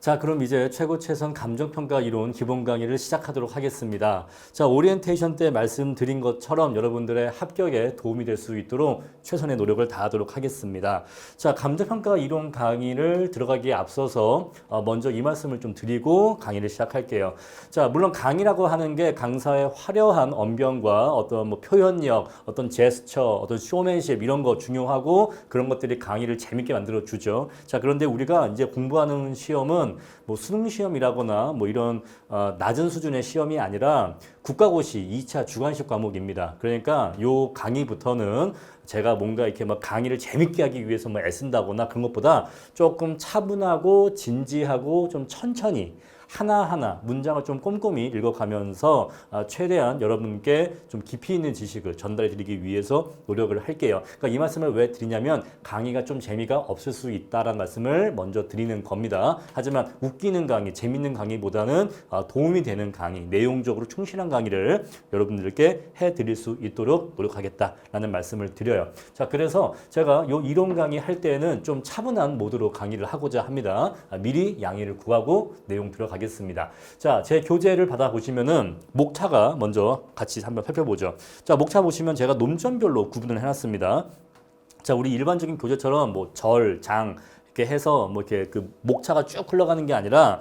자, 그럼 이제 최고 최선 감정평가 이론 기본 강의를 시작하도록 하겠습니다. 자, 오리엔테이션 때 말씀드린 것처럼 여러분들의 합격에 도움이 될 수 있도록 최선의 노력을 다하도록 하겠습니다. 자, 감정평가 이론 강의를 들어가기에 앞서서 먼저 이 말씀을 좀 드리고 강의를 시작할게요. 자, 물론 강의라고 하는 게 강사의 화려한 언변과 어떤 뭐 표현력, 어떤 제스처, 어떤 쇼맨십 이런 거 중요하고 그런 것들이 강의를 재밌게 만들어 주죠. 자, 그런데 우리가 이제 공부하는 시험은 뭐 수능 시험이라거나 뭐 이런 낮은 수준의 시험이 아니라 국가고시 2차 주관식 과목입니다. 그러니까 요 강의부터는 제가 뭔가 이렇게 막 강의를 재밌게 하기 위해서 뭐 애쓴다거나 그런 것보다 조금 차분하고 진지하고 좀 천천히 하나하나 문장을 좀 꼼꼼히 읽어가면서 최대한 여러분께 좀 깊이 있는 지식을 전달해 드리기 위해서 노력을 할게요. 그러니까 이 말씀을 왜 드리냐면 강의가 좀 재미가 없을 수 있다라는 말씀을 먼저 드리는 겁니다. 하지만 웃기는 강의, 재밌는 강의보다는 도움이 되는 강의, 내용적으로 충실한 강의를 여러분들께 해드릴 수 있도록 노력하겠다라는 말씀을 드려요. 자, 그래서 제가 요 이론 강의 할 때는 좀 차분한 모드로 강의를 하고자 합니다. 미리 양해를 구하고 내용 들어가겠습니다. 자, 제 교재를 받아보시면은 목차가 먼저 같이 한번 살펴보죠. 자, 목차 보시면 제가 논점별로 구분을 해놨습니다. 자, 우리 일반적인 교재처럼 뭐 절, 장 이렇게 해서 뭐 이렇게 그 목차가 쭉 흘러가는 게 아니라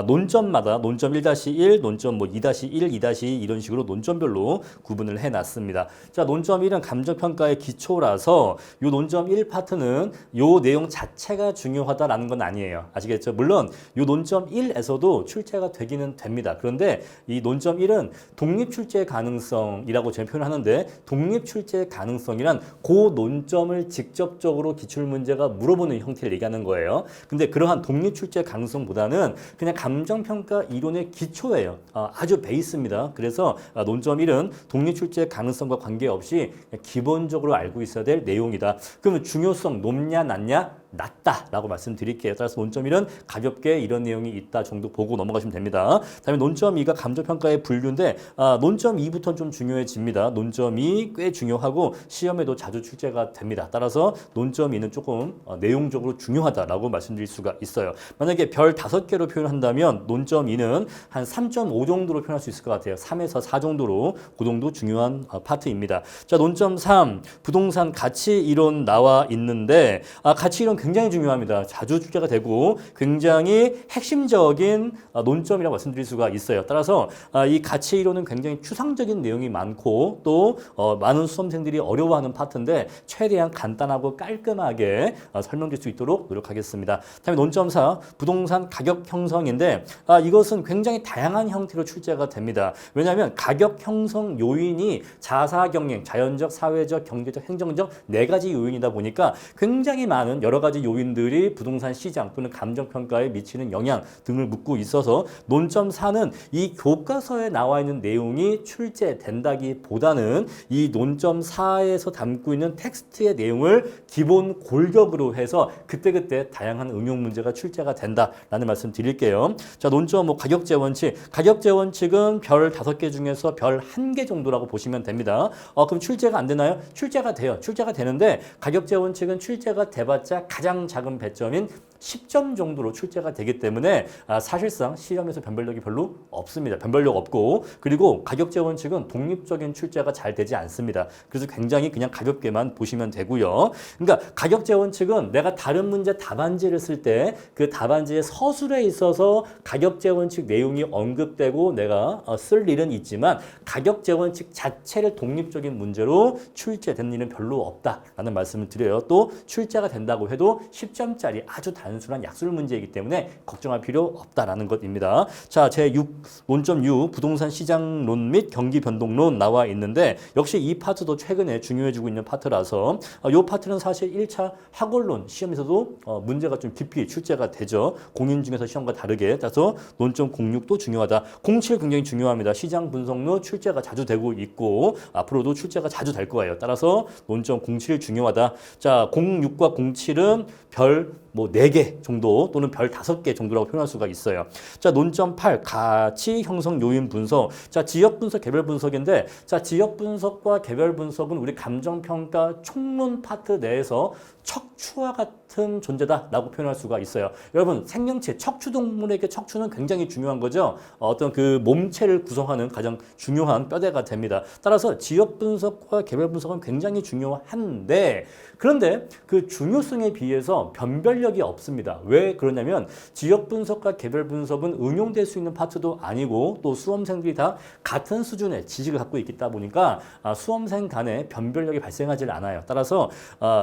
논점마다 논점 1-1, 논점 뭐 2-1, 2-2 이런 식으로 논점별로 구분을 해놨습니다. 자, 논점 1은 감정평가의 기초라서 요 논점 1 파트는 요 내용 자체가 중요하다라는 건 아니에요. 아시겠죠? 물론 요 논점 1에서도 출제가 되기는 됩니다. 그런데 이 논점 1은 독립출제 가능성이라고 저는 표현하는데 독립출제 가능성이란 그 논점을 직접적으로 기출문제가 물어보는 형태를 얘기하는 거예요. 근데 그러한 독립 출제 가능성보다는 그냥 감정평가 이론의 기초예요. 아주 베이스입니다. 그래서 논점 1은 독립 출제 가능성과 관계없이 기본적으로 알고 있어야 될 내용이다. 그러면 중요성 높냐 낮냐? 낮다라고 말씀드릴게요. 따라서 논점 1은 가볍게 이런 내용이 있다 정도 보고 넘어가시면 됩니다. 다음에 논점 2가 감정평가의 분류인데 논점 2부터는 좀 중요해집니다. 논점 2 꽤 중요하고 시험에도 자주 출제가 됩니다. 따라서 논점 2는 조금 내용적으로 중요하다라고 말씀드릴 수가 있어요. 만약에 별 5개로 표현한다면 논점 2는 한 3.5 정도로 표현할 수 있을 것 같아요. 3에서 4 정도로 그 정도 중요한 파트입니다. 자, 논점 3 부동산 가치 이론 나와 있는데 가치 이론 굉장히 중요합니다. 자주 출제가 되고 굉장히 핵심적인 논점이라고 말씀드릴 수가 있어요. 따라서 이 가치 이론은 굉장히 추상적인 내용이 많고 또 많은 수험생들이 어려워하는 파트인데 최대한 간단하고 깔끔하게 설명드릴 수 있도록 노력하겠습니다. 다음에 논점 4 부동산 가격 형성인데 이것은 굉장히 다양한 형태로 출제가 됩니다. 왜냐하면 가격 형성 요인이 자사 경영, 자연적, 사회적, 경제적, 행정적 4가지 요인이다 보니까 굉장히 많은 여러 가지 요인들이 부동산 시장 또는 감정평가에 미치는 영향 등을 묻고 있어서 논점 4는 이 교과서에 나와 있는 내용이 출제된다기보다는 이 논점 4에서 담고 있는 텍스트의 내용을 기본 골격으로 해서 그때그때 다양한 응용 문제가 출제가 된다라는 말씀 드릴게요. 자, 논점 뭐 가격제 원칙. 가격제 원칙은 별 5개 중에서 별 1개 정도라고 보시면 됩니다. 그럼 출제가 안 되나요? 출제가 돼요. 출제가 되는데 가격제 원칙은 출제가 돼봤자 가장 작은 배점인 10점 정도로 출제가 되기 때문에 사실상 시험에서 변별력이 별로 없습니다. 변별력 없고 그리고 가격제 원칙은 독립적인 출제가 잘 되지 않습니다. 그래서 굉장히 그냥 가볍게만 보시면 되고요. 그러니까 가격제 원칙은 내가 다른 문제 답안지를 쓸 때 그 답안지의 서술에 있어서 가격제 원칙 내용이 언급되고 내가 쓸 일은 있지만 가격제 원칙 자체를 독립적인 문제로 출제된 일은 별로 없다라는 말씀을 드려요. 또 출제가 된다고 해도 10점짜리 아주 단순한 약술 문제이기 때문에 걱정할 필요 없다라는 것입니다. 자, 제6 논점 6 부동산 시장론 및 경기 변동론 나와 있는데 역시 이 파트도 최근에 중요해지고 있는 파트라서 이 파트는 사실 1차 학원론 시험에서도 문제가 좀 깊이 출제가 되죠. 공인 중에서 시험과 다르게. 따라서 논점 06도 중요하다. 07 굉장히 중요합니다. 시장 분석론 출제가 자주 되고 있고 앞으로도 출제가 자주 될 거예요. 따라서 논점 07 중요하다. 자, 06과 07은 별 뭐 4개 정도 또는 별 5개 정도라고 표현할 수가 있어요. 자, 논점 8 가치 형성 요인 분석. 자, 지역 분석, 개별 분석인데 자, 지역 분석과 개별 분석은 우리 감정평가 총론 파트 내에서 척추와 같은 존재다라고 표현할 수가 있어요. 여러분 생명체, 척추동물에게 척추는 굉장히 중요한 거죠. 어떤 그 몸체를 구성하는 가장 중요한 뼈대가 됩니다. 따라서 지역 분석과 개별 분석은 굉장히 중요한데 그런데 그 중요성에 비해서 변별력이 없습니다. 왜 그러냐면 지역 분석과 개별 분석은 응용될 수 있는 파트도 아니고 또 수험생들이 다 같은 수준의 지식을 갖고 있다 보니까 수험생 간에 변별력이 발생하지 않아요. 따라서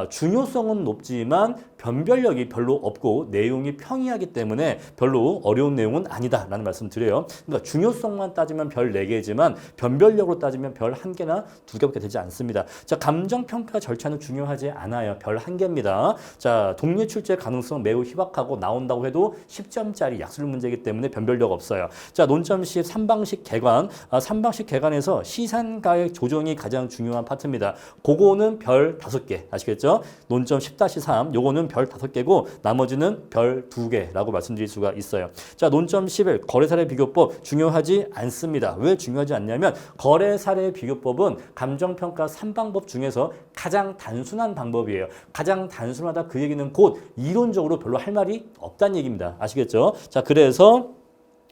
중요성은 높지만 변별력이 별로 없고 내용이 평이하기 때문에 별로 어려운 내용은 아니다라는 말씀 드려요. 그러니까 중요성만 따지면 별 4개지만 변별력으로 따지면 별 1개나 2개밖에 되지 않습니다. 자, 감정평가 절차는 중요하지 않아요. 별 1개입니다. 자, 독립 출제 가능성 매우 희박하고 나온다고 해도 10점짜리 약술 문제이기 때문에 변별력 없어요. 자, 논점 10 3방식 개관. 3방식 개관에서 시산가액 조정이 가장 중요한 파트입니다. 그거는 별 5개. 아시겠죠? 논점 10-3 요거는 별 5개고 나머지는 별 2개라고 말씀드릴 수가 있어요. 자, 논점 11 거래사례 비교법 중요하지 않습니다. 왜 중요하지 않냐면 거래사례 비교법은 감정평가 3방법 중에서 가장 단순한 방법이에요. 가장 단순하다 그 얘기는 곧 이론적으로 별로 할 말이 없다는 얘기입니다. 아시겠죠? 자, 그래서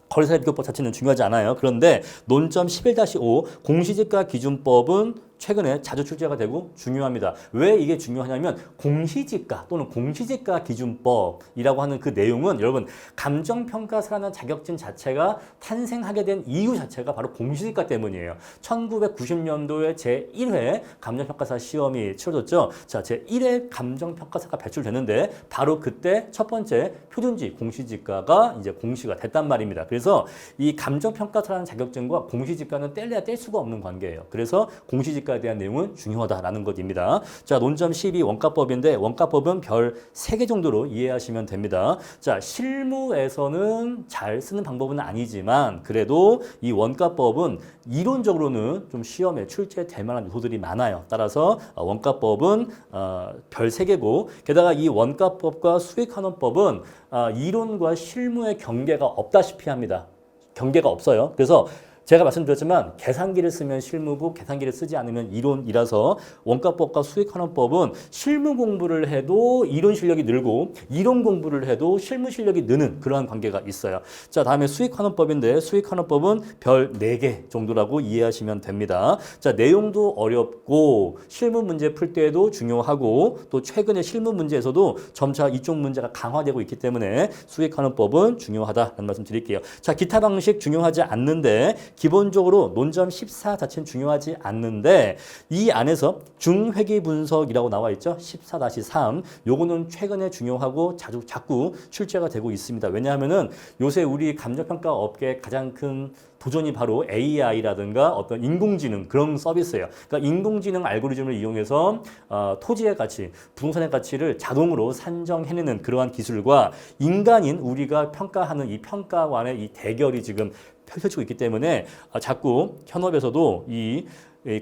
거래사례 비교법 자체는 중요하지 않아요. 그런데 논점 11-5 공시지가 기준법은 최근에 자주 출제가 되고 중요합니다. 왜 이게 중요하냐면 공시지가 또는 공시지가 기준법이라고 하는 그 내용은 여러분 감정평가사라는 자격증 자체가 탄생하게 된 이유 자체가 바로 공시지가 때문이에요. 1990년도에 제1회 감정평가사 시험이 치러졌죠. 자, 제1회 감정평가사가 배출되는데 바로 그때 첫 번째 표준지 공시지가가 이제 공시가 됐단 말입니다. 그래서 이 감정평가사라는 자격증과 공시지가는 뗄래야 뗄 수가 없는 관계예요. 그래서 공시지가에 대한 내용은 중요하다라는 것입니다. 자, 논점 12 원가법인데 원가법은 별 3개 정도로 이해하시면 됩니다. 자, 실무에서는 잘 쓰는 방법은 아니지만 그래도 이 원가법은 이론적으로는 좀 시험에 출제될 만한 요소들이 많아요. 따라서 원가법은 별 3개고 게다가 이 원가법과 수익환원법은 이론과 실무의 경계가 없다시피 합니다. 경계가 없어요. 그래서 제가 말씀드렸지만 계산기를 쓰면 실무고 계산기를 쓰지 않으면 이론이라서 원가법과 수익환원법은 실무 공부를 해도 이론 실력이 늘고 이론 공부를 해도 실무 실력이 느는 그러한 관계가 있어요. 자, 다음에 수익환원법인데 수익환원법은 별 4개 정도라고 이해하시면 됩니다. 자, 내용도 어렵고 실무 문제 풀 때에도 중요하고 또 최근에 실무 문제에서도 점차 이쪽 문제가 강화되고 있기 때문에 수익환원법은 중요하다는 말씀 드릴게요. 자, 기타 방식 중요하지 않는데 기본적으로 논점 14 자체는 중요하지 않는데 이 안에서 중회계 분석이라고 나와 있죠. 14-3 요거는 최근에 중요하고 자꾸 출제가 되고 있습니다. 왜냐하면은 요새 우리 감정평가 업계의 가장 큰 도전이 바로 AI라든가 어떤 인공지능 그런 서비스예요. 그러니까 인공지능 알고리즘을 이용해서 토지의 가치, 부동산의 가치를 자동으로 산정해내는 그러한 기술과 인간인 우리가 평가하는 이 평가관의 이 대결이 지금 펼쳐지고 있기 때문에 자꾸 현업에서도 이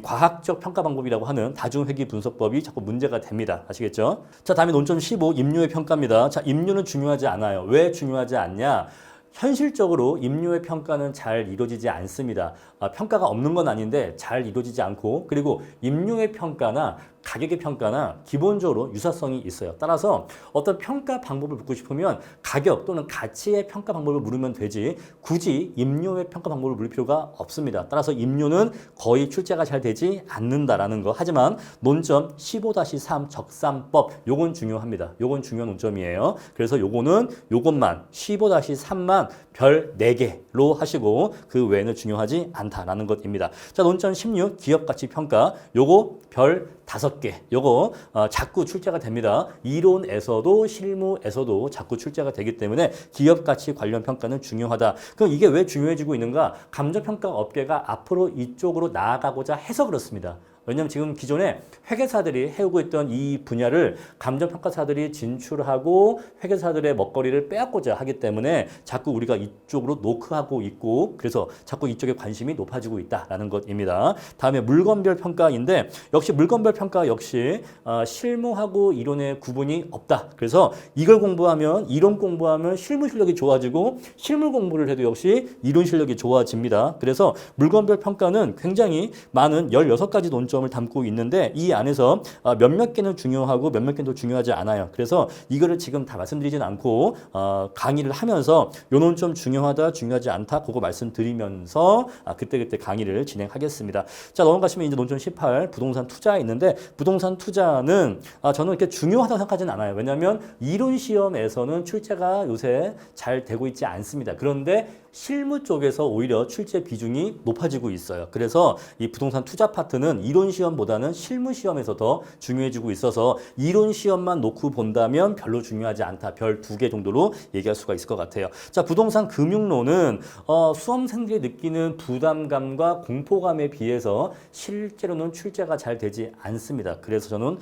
과학적 평가 방법이라고 하는 다중회계 분석법이 자꾸 문제가 됩니다. 아시겠죠? 자, 다음에 논점 15 임료의 평가입니다. 자, 임료는 중요하지 않아요. 왜 중요하지 않냐? 현실적으로 임료의 평가는 잘 이루어지지 않습니다. 평가가 없는 건 아닌데 잘 이루어지지 않고 그리고 임료의 평가나 가격의 평가나 기본적으로 유사성이 있어요. 따라서 어떤 평가 방법을 묻고 싶으면 가격 또는 가치의 평가 방법을 물으면 되지 굳이 임료의 평가 방법을 물을 필요가 없습니다. 따라서 임료는 거의 출제가 잘 되지 않는다라는 거. 하지만 논점 15-3 적산법 요건 중요합니다. 요건 중요한 논점이에요. 그래서 요것만 15-3만 별 4개로 하시고 그 외에는 중요하지 않다라는 것입니다. 자, 논점 16 기업가치평가 요거 별 5개 요거 자꾸 출제가 됩니다. 이론에서도 실무에서도 자꾸 출제가 되기 때문에 기업가치 관련 평가는 중요하다. 그럼 이게 왜 중요해지고 있는가? 감정평가 업계가 앞으로 이쪽으로 나아가고자 해서 그렇습니다. 왜냐하면 지금 기존에 회계사들이 해오고 있던 이 분야를 감정평가사들이 진출하고 회계사들의 먹거리를 빼앗고자 하기 때문에 자꾸 우리가 이쪽으로 노크하고 있고 그래서 자꾸 이쪽에 관심이 높아지고 있다라는 것입니다. 다음에 물건별 평가인데 역시 물건별 평가 역시 실무하고 이론의 구분이 없다. 그래서 이걸 공부하면 이론 공부하면 실무 실력이 좋아지고 실무 공부를 해도 역시 이론 실력이 좋아집니다. 그래서 물건별 평가는 굉장히 많은 16가지 논점 점을 담고 있는데 이 안에서 몇몇 개는 중요하고 몇몇 개는 중요하지 않아요. 그래서 이거를 지금 다 말씀드리진 않고 강의를 하면서 요 논점 중요하다, 중요하지 않다 그거 말씀드리면서 그때그때 강의를 진행하겠습니다. 자, 넘어가시면 이제 논점 18 부동산 투자 있는데 부동산 투자는 저는 이렇게 중요하다고 생각하지는 않아요. 왜냐하면 이론 시험에서는 출제가 요새 잘 되고 있지 않습니다. 그런데 실무 쪽에서 오히려 출제 비중이 높아지고 있어요. 그래서 이 부동산 투자 파트는 이론 시험보다는 실무 시험에서 더 중요해지고 있어서 이론 시험만 놓고 본다면 별로 중요하지 않다. 별 2개 정도로 얘기할 수가 있을 것 같아요. 자, 부동산 금융론은 수험생들이 느끼는 부담감과 공포감에 비해서 실제로는 출제가 잘 되지 않습니다. 그래서 저는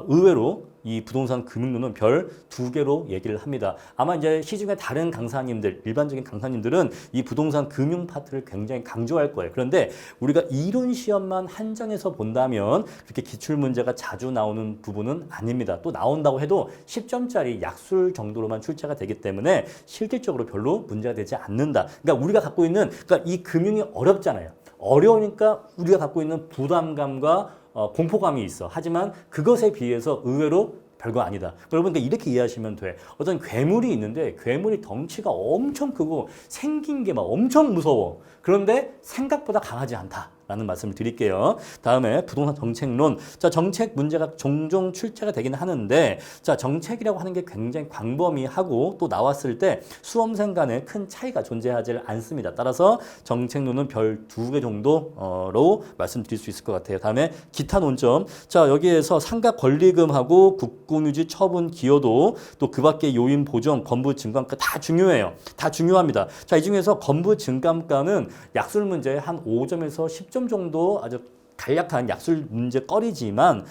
의외로 이 부동산 금융론은 별 2개로 얘기를 합니다. 아마 이제 시중에 다른 강사님들, 일반적인 강사님들은 이 부동산 금융 파트를 굉장히 강조할 거예요. 그런데 우리가 이론 시험만 한정해서 본다면 그렇게 기출 문제가 자주 나오는 부분은 아닙니다. 또 나온다고 해도 10점짜리 약술 정도로만 출제가 되기 때문에 실질적으로 별로 문제가 되지 않는다. 그러니까 우리가 갖고 있는, 그러니까 이 금융이 어렵잖아요. 어려우니까 우리가 갖고 있는 부담감과 공포감이 있어. 하지만 그것에 비해서 의외로 별거 아니다. 여러분, 그러니까 이렇게 이해하시면 돼. 어떤 괴물이 있는데 괴물이 덩치가 엄청 크고 생긴 게 막 엄청 무서워. 그런데 생각보다 강하지 않다. 라는 말씀을 드릴게요. 다음에 부동산 정책론. 자, 정책 문제가 종종 출제가 되긴 하는데, 자, 정책이라고 하는 게 굉장히 광범위하고 또 나왔을 때 수험생 간에 큰 차이가 존재하지 않습니다. 따라서 정책론은 별 2개 정도로 말씀드릴 수 있을 것 같아요. 다음에 기타 논점. 자, 여기에서 상가 권리금하고 국고유지 처분 기여도 또 그 밖에 요인 보정, 건부 증감가 다 중요해요. 다 중요합니다. 자, 이 중에서 건부 증감가는 약술 문제에 한 5점에서 10점 정도 아주 간략한 약술 문제거리지만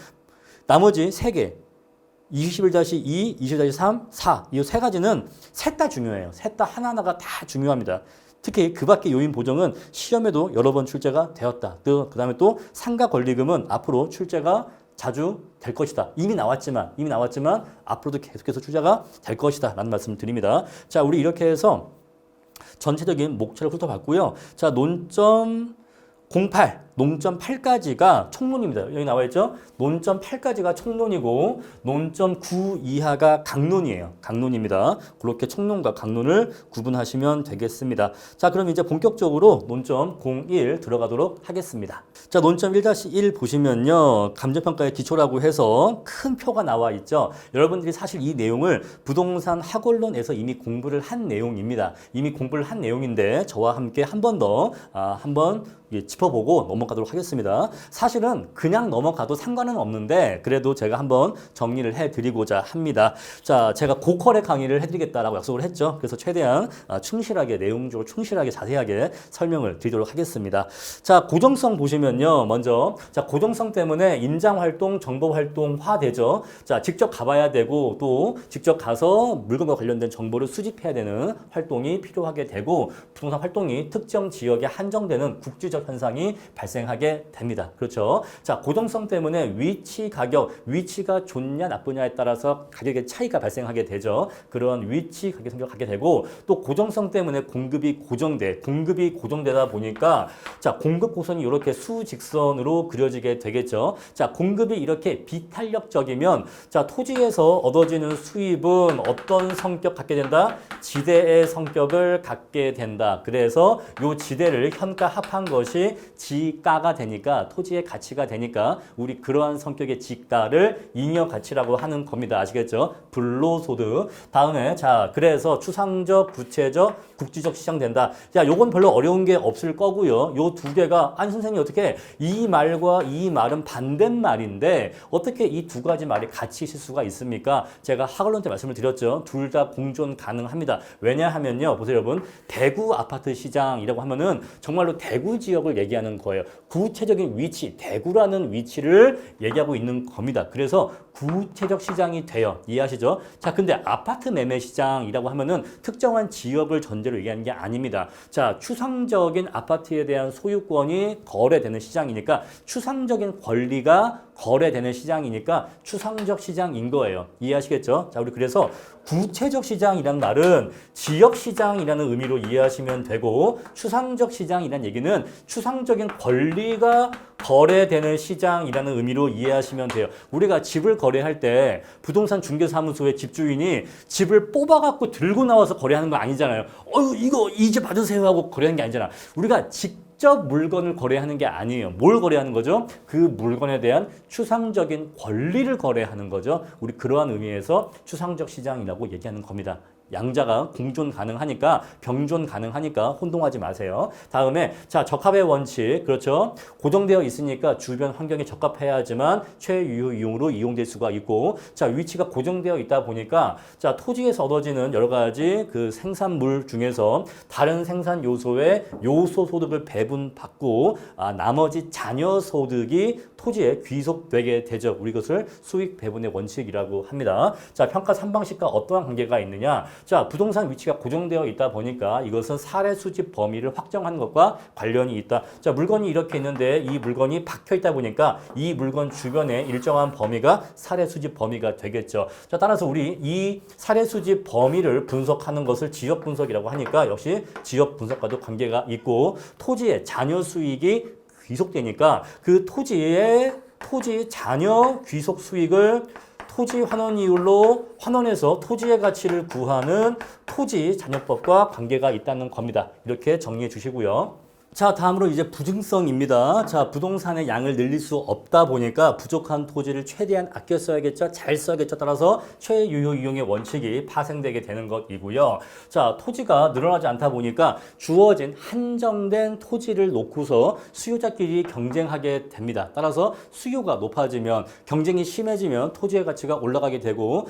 나머지 3개 21-2, 21-3, 4 이 3가지는 셋 다 중요해요. 셋 다 하나하나가 다 중요합니다. 특히 그 밖의 요인 보정은 시험에도 여러 번 출제가 되었다. 그 다음에 또 상가 권리금은 앞으로 출제가 자주 될 것이다. 이미 나왔지만 앞으로도 계속해서 출제가 될 것이다. 라는 말씀을 드립니다. 자, 우리 이렇게 해서 전체적인 목차를 훑어봤고요. 자, 논점 08, 논점 8까지가 총론입니다. 여기 나와 있죠? 논점 8까지가 총론이고 논점 9 이하가 강론이에요. 강론입니다. 그렇게 총론과 강론을 구분하시면 되겠습니다. 자, 그럼 이제 본격적으로 논점 01 들어가도록 하겠습니다. 자, 논점 1-1 보시면요. 감정평가의 기초라고 해서 큰 표가 나와 있죠. 여러분들이 사실 이 내용을 부동산 학원론에서 이미 공부를 한 내용입니다. 이미 공부를 한 내용인데 저와 함께 한 번 더 한번 짚어보고 넘어가도록 하겠습니다. 사실은 그냥 넘어가도 상관은 없는데 그래도 제가 한번 정리를 해드리고자 합니다. 자, 제가 고퀄의 강의를 해드리겠다라고 약속을 했죠. 그래서 최대한 충실하게, 내용적으로 충실하게 자세하게 설명을 드리도록 하겠습니다. 자, 고정성 보시면요. 먼저 자, 고정성 때문에 임장활동, 정보활동화 되죠. 자, 직접 가봐야 되고 또 직접 가서 물건과 관련된 정보를 수집해야 되는 활동이 필요하게 되고 부동산 활동이 특정 지역에 한정되는 국지적 현상이 발생하게 됩니다. 그렇죠? 자, 고정성 때문에 위치, 가격, 위치가 좋냐 나쁘냐에 따라서 가격의 차이가 발생하게 되죠. 그런 위치, 가격 성격하게 되고 또 고정성 때문에 공급이 고정되다 보니까 자, 공급 고선이 이렇게 수직선으로 그려지게 되겠죠. 자, 공급이 이렇게 비탄력적이면 자, 토지에서 얻어지는 수입은 어떤 성격 갖게 된다? 지대의 성격을 갖게 된다. 그래서 이 지대를 현가합한 것이 지가가 되니까 토지의 가치가 되니까 우리 그러한 성격의 지가를 잉여 가치라고 하는 겁니다. 아시겠죠? 불로소득. 다음에 자, 그래서 추상적, 구체적, 국지적 시장된다. 자, 요건 별로 어려운 게 없을 거고요. 요 2개가 아니 선생님 어떻게 이 말과 이 말은 반대말인데 어떻게 이 2가지 말이 같이 있을 수가 있습니까? 제가 학원론 때 말씀을 드렸죠. 둘 다 공존 가능합니다. 왜냐하면요. 보세요, 여러분. 대구 아파트 시장이라고 하면은 정말로 대구 지역을 얘기하는 거예요. 구체적인 위치, 대구라는 위치를 얘기하고 있는 겁니다. 그래서 구체적 시장이 돼요. 이해하시죠? 자, 근데 아파트 매매 시장이라고 하면은 특정한 지역을 전제로 얘기하는 게 아닙니다. 자, 추상적인 아파트에 대한 소유권이 거래되는 시장이니까 추상적인 권리가 거래되는 시장이니까 추상적 시장인 거예요. 이해하시겠죠? 자, 우리 그래서 구체적 시장이란 말은 지역 시장이라는 의미로 이해하시면 되고 추상적 시장이라는 얘기는 추상적인 권리가 거래되는 시장이라는 의미로 이해하시면 돼요. 우리가 집을 거래할 때 부동산 중개사무소의 집주인이 집을 뽑아갖고 들고 나와서 거래하는 거 아니잖아요. 이거 이 집 받으세요 하고 거래하는 게 아니잖아. 우리가 직접 물건을 거래하는 게 아니에요. 뭘 거래하는 거죠? 그 물건에 대한 추상적인 권리를 거래하는 거죠. 우리 그러한 의미에서 추상적 시장이라고 얘기하는 겁니다. 양자가 공존 가능하니까 병존 가능하니까 혼동하지 마세요. 다음에 자 적합의 원칙 그렇죠. 고정되어 있으니까 주변 환경에 적합해야지만 최유효 이용으로 이용될 수가 있고 자 위치가 고정되어 있다 보니까 자 토지에서 얻어지는 여러 가지 그 생산물 중에서 다른 생산 요소의 요소 소득을 배분받고 나머지 잔여 소득이 토지에 귀속되게 되죠. 우리 것을 수익 배분의 원칙이라고 합니다. 자 평가 3방식과 어떠한 관계가 있느냐? 자, 부동산 위치가 고정되어 있다 보니까 이것은 사례 수집 범위를 확정하는 것과 관련이 있다. 자, 물건이 이렇게 있는데 이 물건이 박혀 있다 보니까 이 물건 주변에 일정한 범위가 사례 수집 범위가 되겠죠. 자, 따라서 우리 이 사례 수집 범위를 분석하는 것을 지역 분석이라고 하니까 역시 지역 분석과도 관계가 있고 토지의 잔여 수익이 귀속되니까 그 토지 잔여 귀속 수익을 토지 환원 이율로 환원해서 토지의 가치를 구하는 토지 잔여법과 관계가 있다는 겁니다. 이렇게 정리해 주시고요. 자, 다음으로 이제 부증성입니다. 자, 부동산의 양을 늘릴 수 없다 보니까 부족한 토지를 최대한 아껴 써야겠죠. 잘 써야겠죠. 따라서 최유효 이용의 원칙이 파생되게 되는 것이고요. 자, 토지가 늘어나지 않다 보니까 주어진 한정된 토지를 놓고서 수요자끼리 경쟁하게 됩니다. 따라서 수요가 높아지면 경쟁이 심해지면 토지의 가치가 올라가게 되고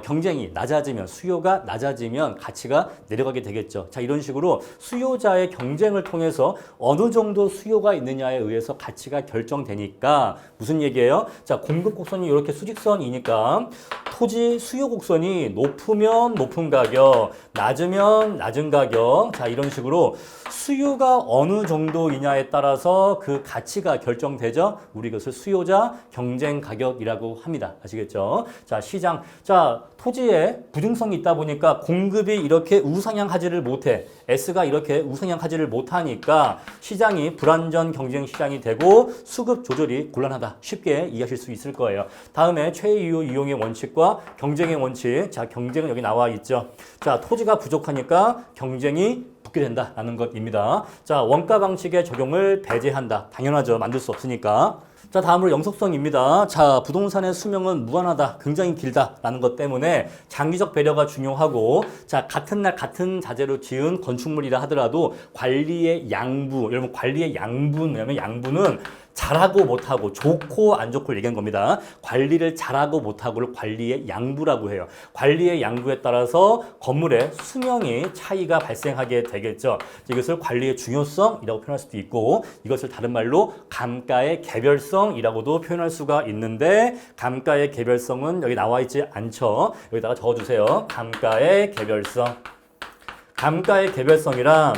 경쟁이 낮아지면 수요가 낮아지면 가치가 내려가게 되겠죠. 자, 이런 식으로 수요자의 경쟁을 통해서 어느 정도 수요가 있느냐에 의해서 가치가 결정되니까 무슨 얘기예요? 자, 공급 곡선이 이렇게 수직선이니까 토지 수요 곡선이 높으면 높은 가격, 낮으면 낮은 가격. 자, 이런 식으로 수요가 어느 정도이냐에 따라서 그 가치가 결정되죠. 우리 그것을 수요자 경쟁 가격이라고 합니다. 아시겠죠? 자, 시장. 자, 토지에 부증성이 있다 보니까 공급이 이렇게 우상향하지를 못해. S가 이렇게 우상향하지를 못하니까 시장이 불안전 경쟁 시장이 되고 수급 조절이 곤란하다. 쉽게 이해하실 수 있을 거예요. 다음에 최유효 이용의 원칙과 경쟁의 원칙. 자, 경쟁은 여기 나와 있죠. 자, 토지가 부족하니까 경쟁이 붙게 된다라는 것입니다. 자, 원가 방식의 적용을 배제한다. 당연하죠. 만들 수 없으니까. 자, 다음으로 영속성입니다. 자, 부동산의 수명은 무한하다, 굉장히 길다라는 것 때문에 장기적 배려가 중요하고, 자, 같은 날 같은 자재로 지은 건축물이라 하더라도 관리의 양부, 여러분 관리의 양분, 왜냐면 양분은 잘하고 못하고 좋고 안 좋고 얘기한 겁니다. 관리를 잘하고 못하고를 관리의 양부라고 해요. 관리의 양부에 따라서 건물의 수명이 차이가 발생하게 되겠죠. 이것을 관리의 중요성이라고 표현할 수도 있고 이것을 다른 말로 감가의 개별성이라고도 표현할 수가 있는데 감가의 개별성은 여기 나와 있지 않죠. 여기다가 적어주세요. 감가의 개별성. 감가의 개별성이란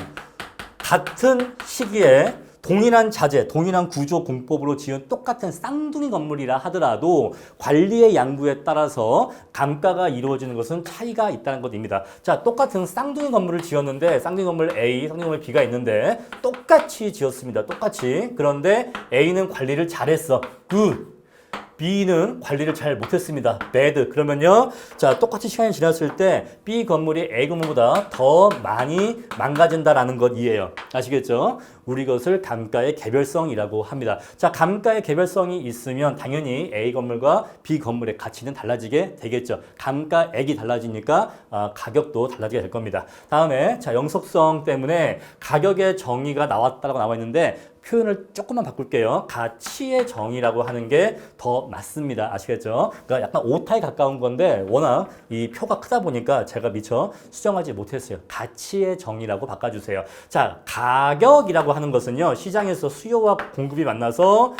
같은 시기에 동일한 자재, 동일한 구조 공법으로 지은 똑같은 쌍둥이 건물이라 하더라도 관리의 양부에 따라서 감가가 이루어지는 것은 차이가 있다는 것입니다. 자, 똑같은 쌍둥이 건물을 지었는데 쌍둥이 건물 A, 쌍둥이 건물 B가 있는데 똑같이 지었습니다. 똑같이. 그런데 A는 관리를 잘했어. 굿. B는 관리를 잘 못했습니다. bad. 그러면요. 자, 똑같이 시간이 지났을 때 B 건물이 A 건물보다 더 많이 망가진다라는 것이에요. 아시겠죠? 우리 것을 감가의 개별성이라고 합니다. 자, 감가의 개별성이 있으면 당연히 A 건물과 B 건물의 가치는 달라지게 되겠죠. 감가액이 달라지니까 가격도 달라지게 될 겁니다. 다음에 자, 영속성 때문에 가격의 정의가 나왔다라고 나와 있는데 표현을 조금만 바꿀게요. 가치의 정의라고 하는 게 더 맞습니다. 아시겠죠? 그러니까 약간 오타에 가까운 건데 워낙 이 표가 크다 보니까 제가 미처 수정하지 못했어요. 가치의 정의라고 바꿔주세요. 자, 가격이라고 하는 것은요. 시장에서 수요와 공급이 만나서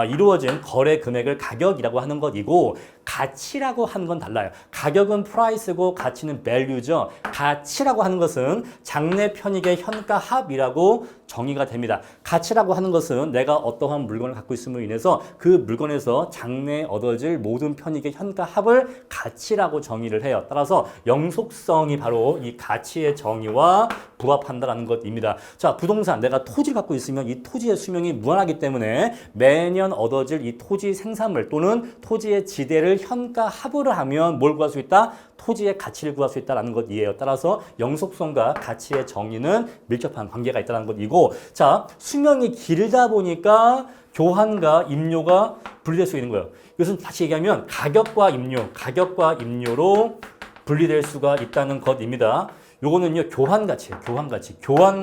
이루어진 거래 금액을 가격이라고 하는 것이고 가치라고 하는 건 달라요. 가격은 프라이스고 가치는 value죠. 가치라고 하는 것은 장래 편익의 현가 합이라고 정의가 됩니다. 가치라고 하는 것은 내가 어떠한 물건을 갖고 있음으로 인해서 그 물건에서 장래에 얻어질 모든 편익의 현가 합을 가치라고 정의를 해요. 따라서 영속성이 바로 이 가치의 정의와 부합한다는 것입니다. 자, 부동산 내가 토지를 갖고 있으면 이 토지의 수명이 무한하기 때문에 매년 얻어질 이 토지 생산물 또는 토지의 지대를 현가 합을 하면 뭘 구할 수 있다? 토지의 가치를 구할 수 있다는 것이에요. 따라서 영속성과 가치의 정의는 밀접한 관계가 있다는 것이고, 자, 수명이 길다 보니까 교환과 임료가 분리될 수 있는 거예요. 이것은 다시 얘기하면 가격과 임료로 분리될 수가 있다는 것입니다. 요거는요, 교환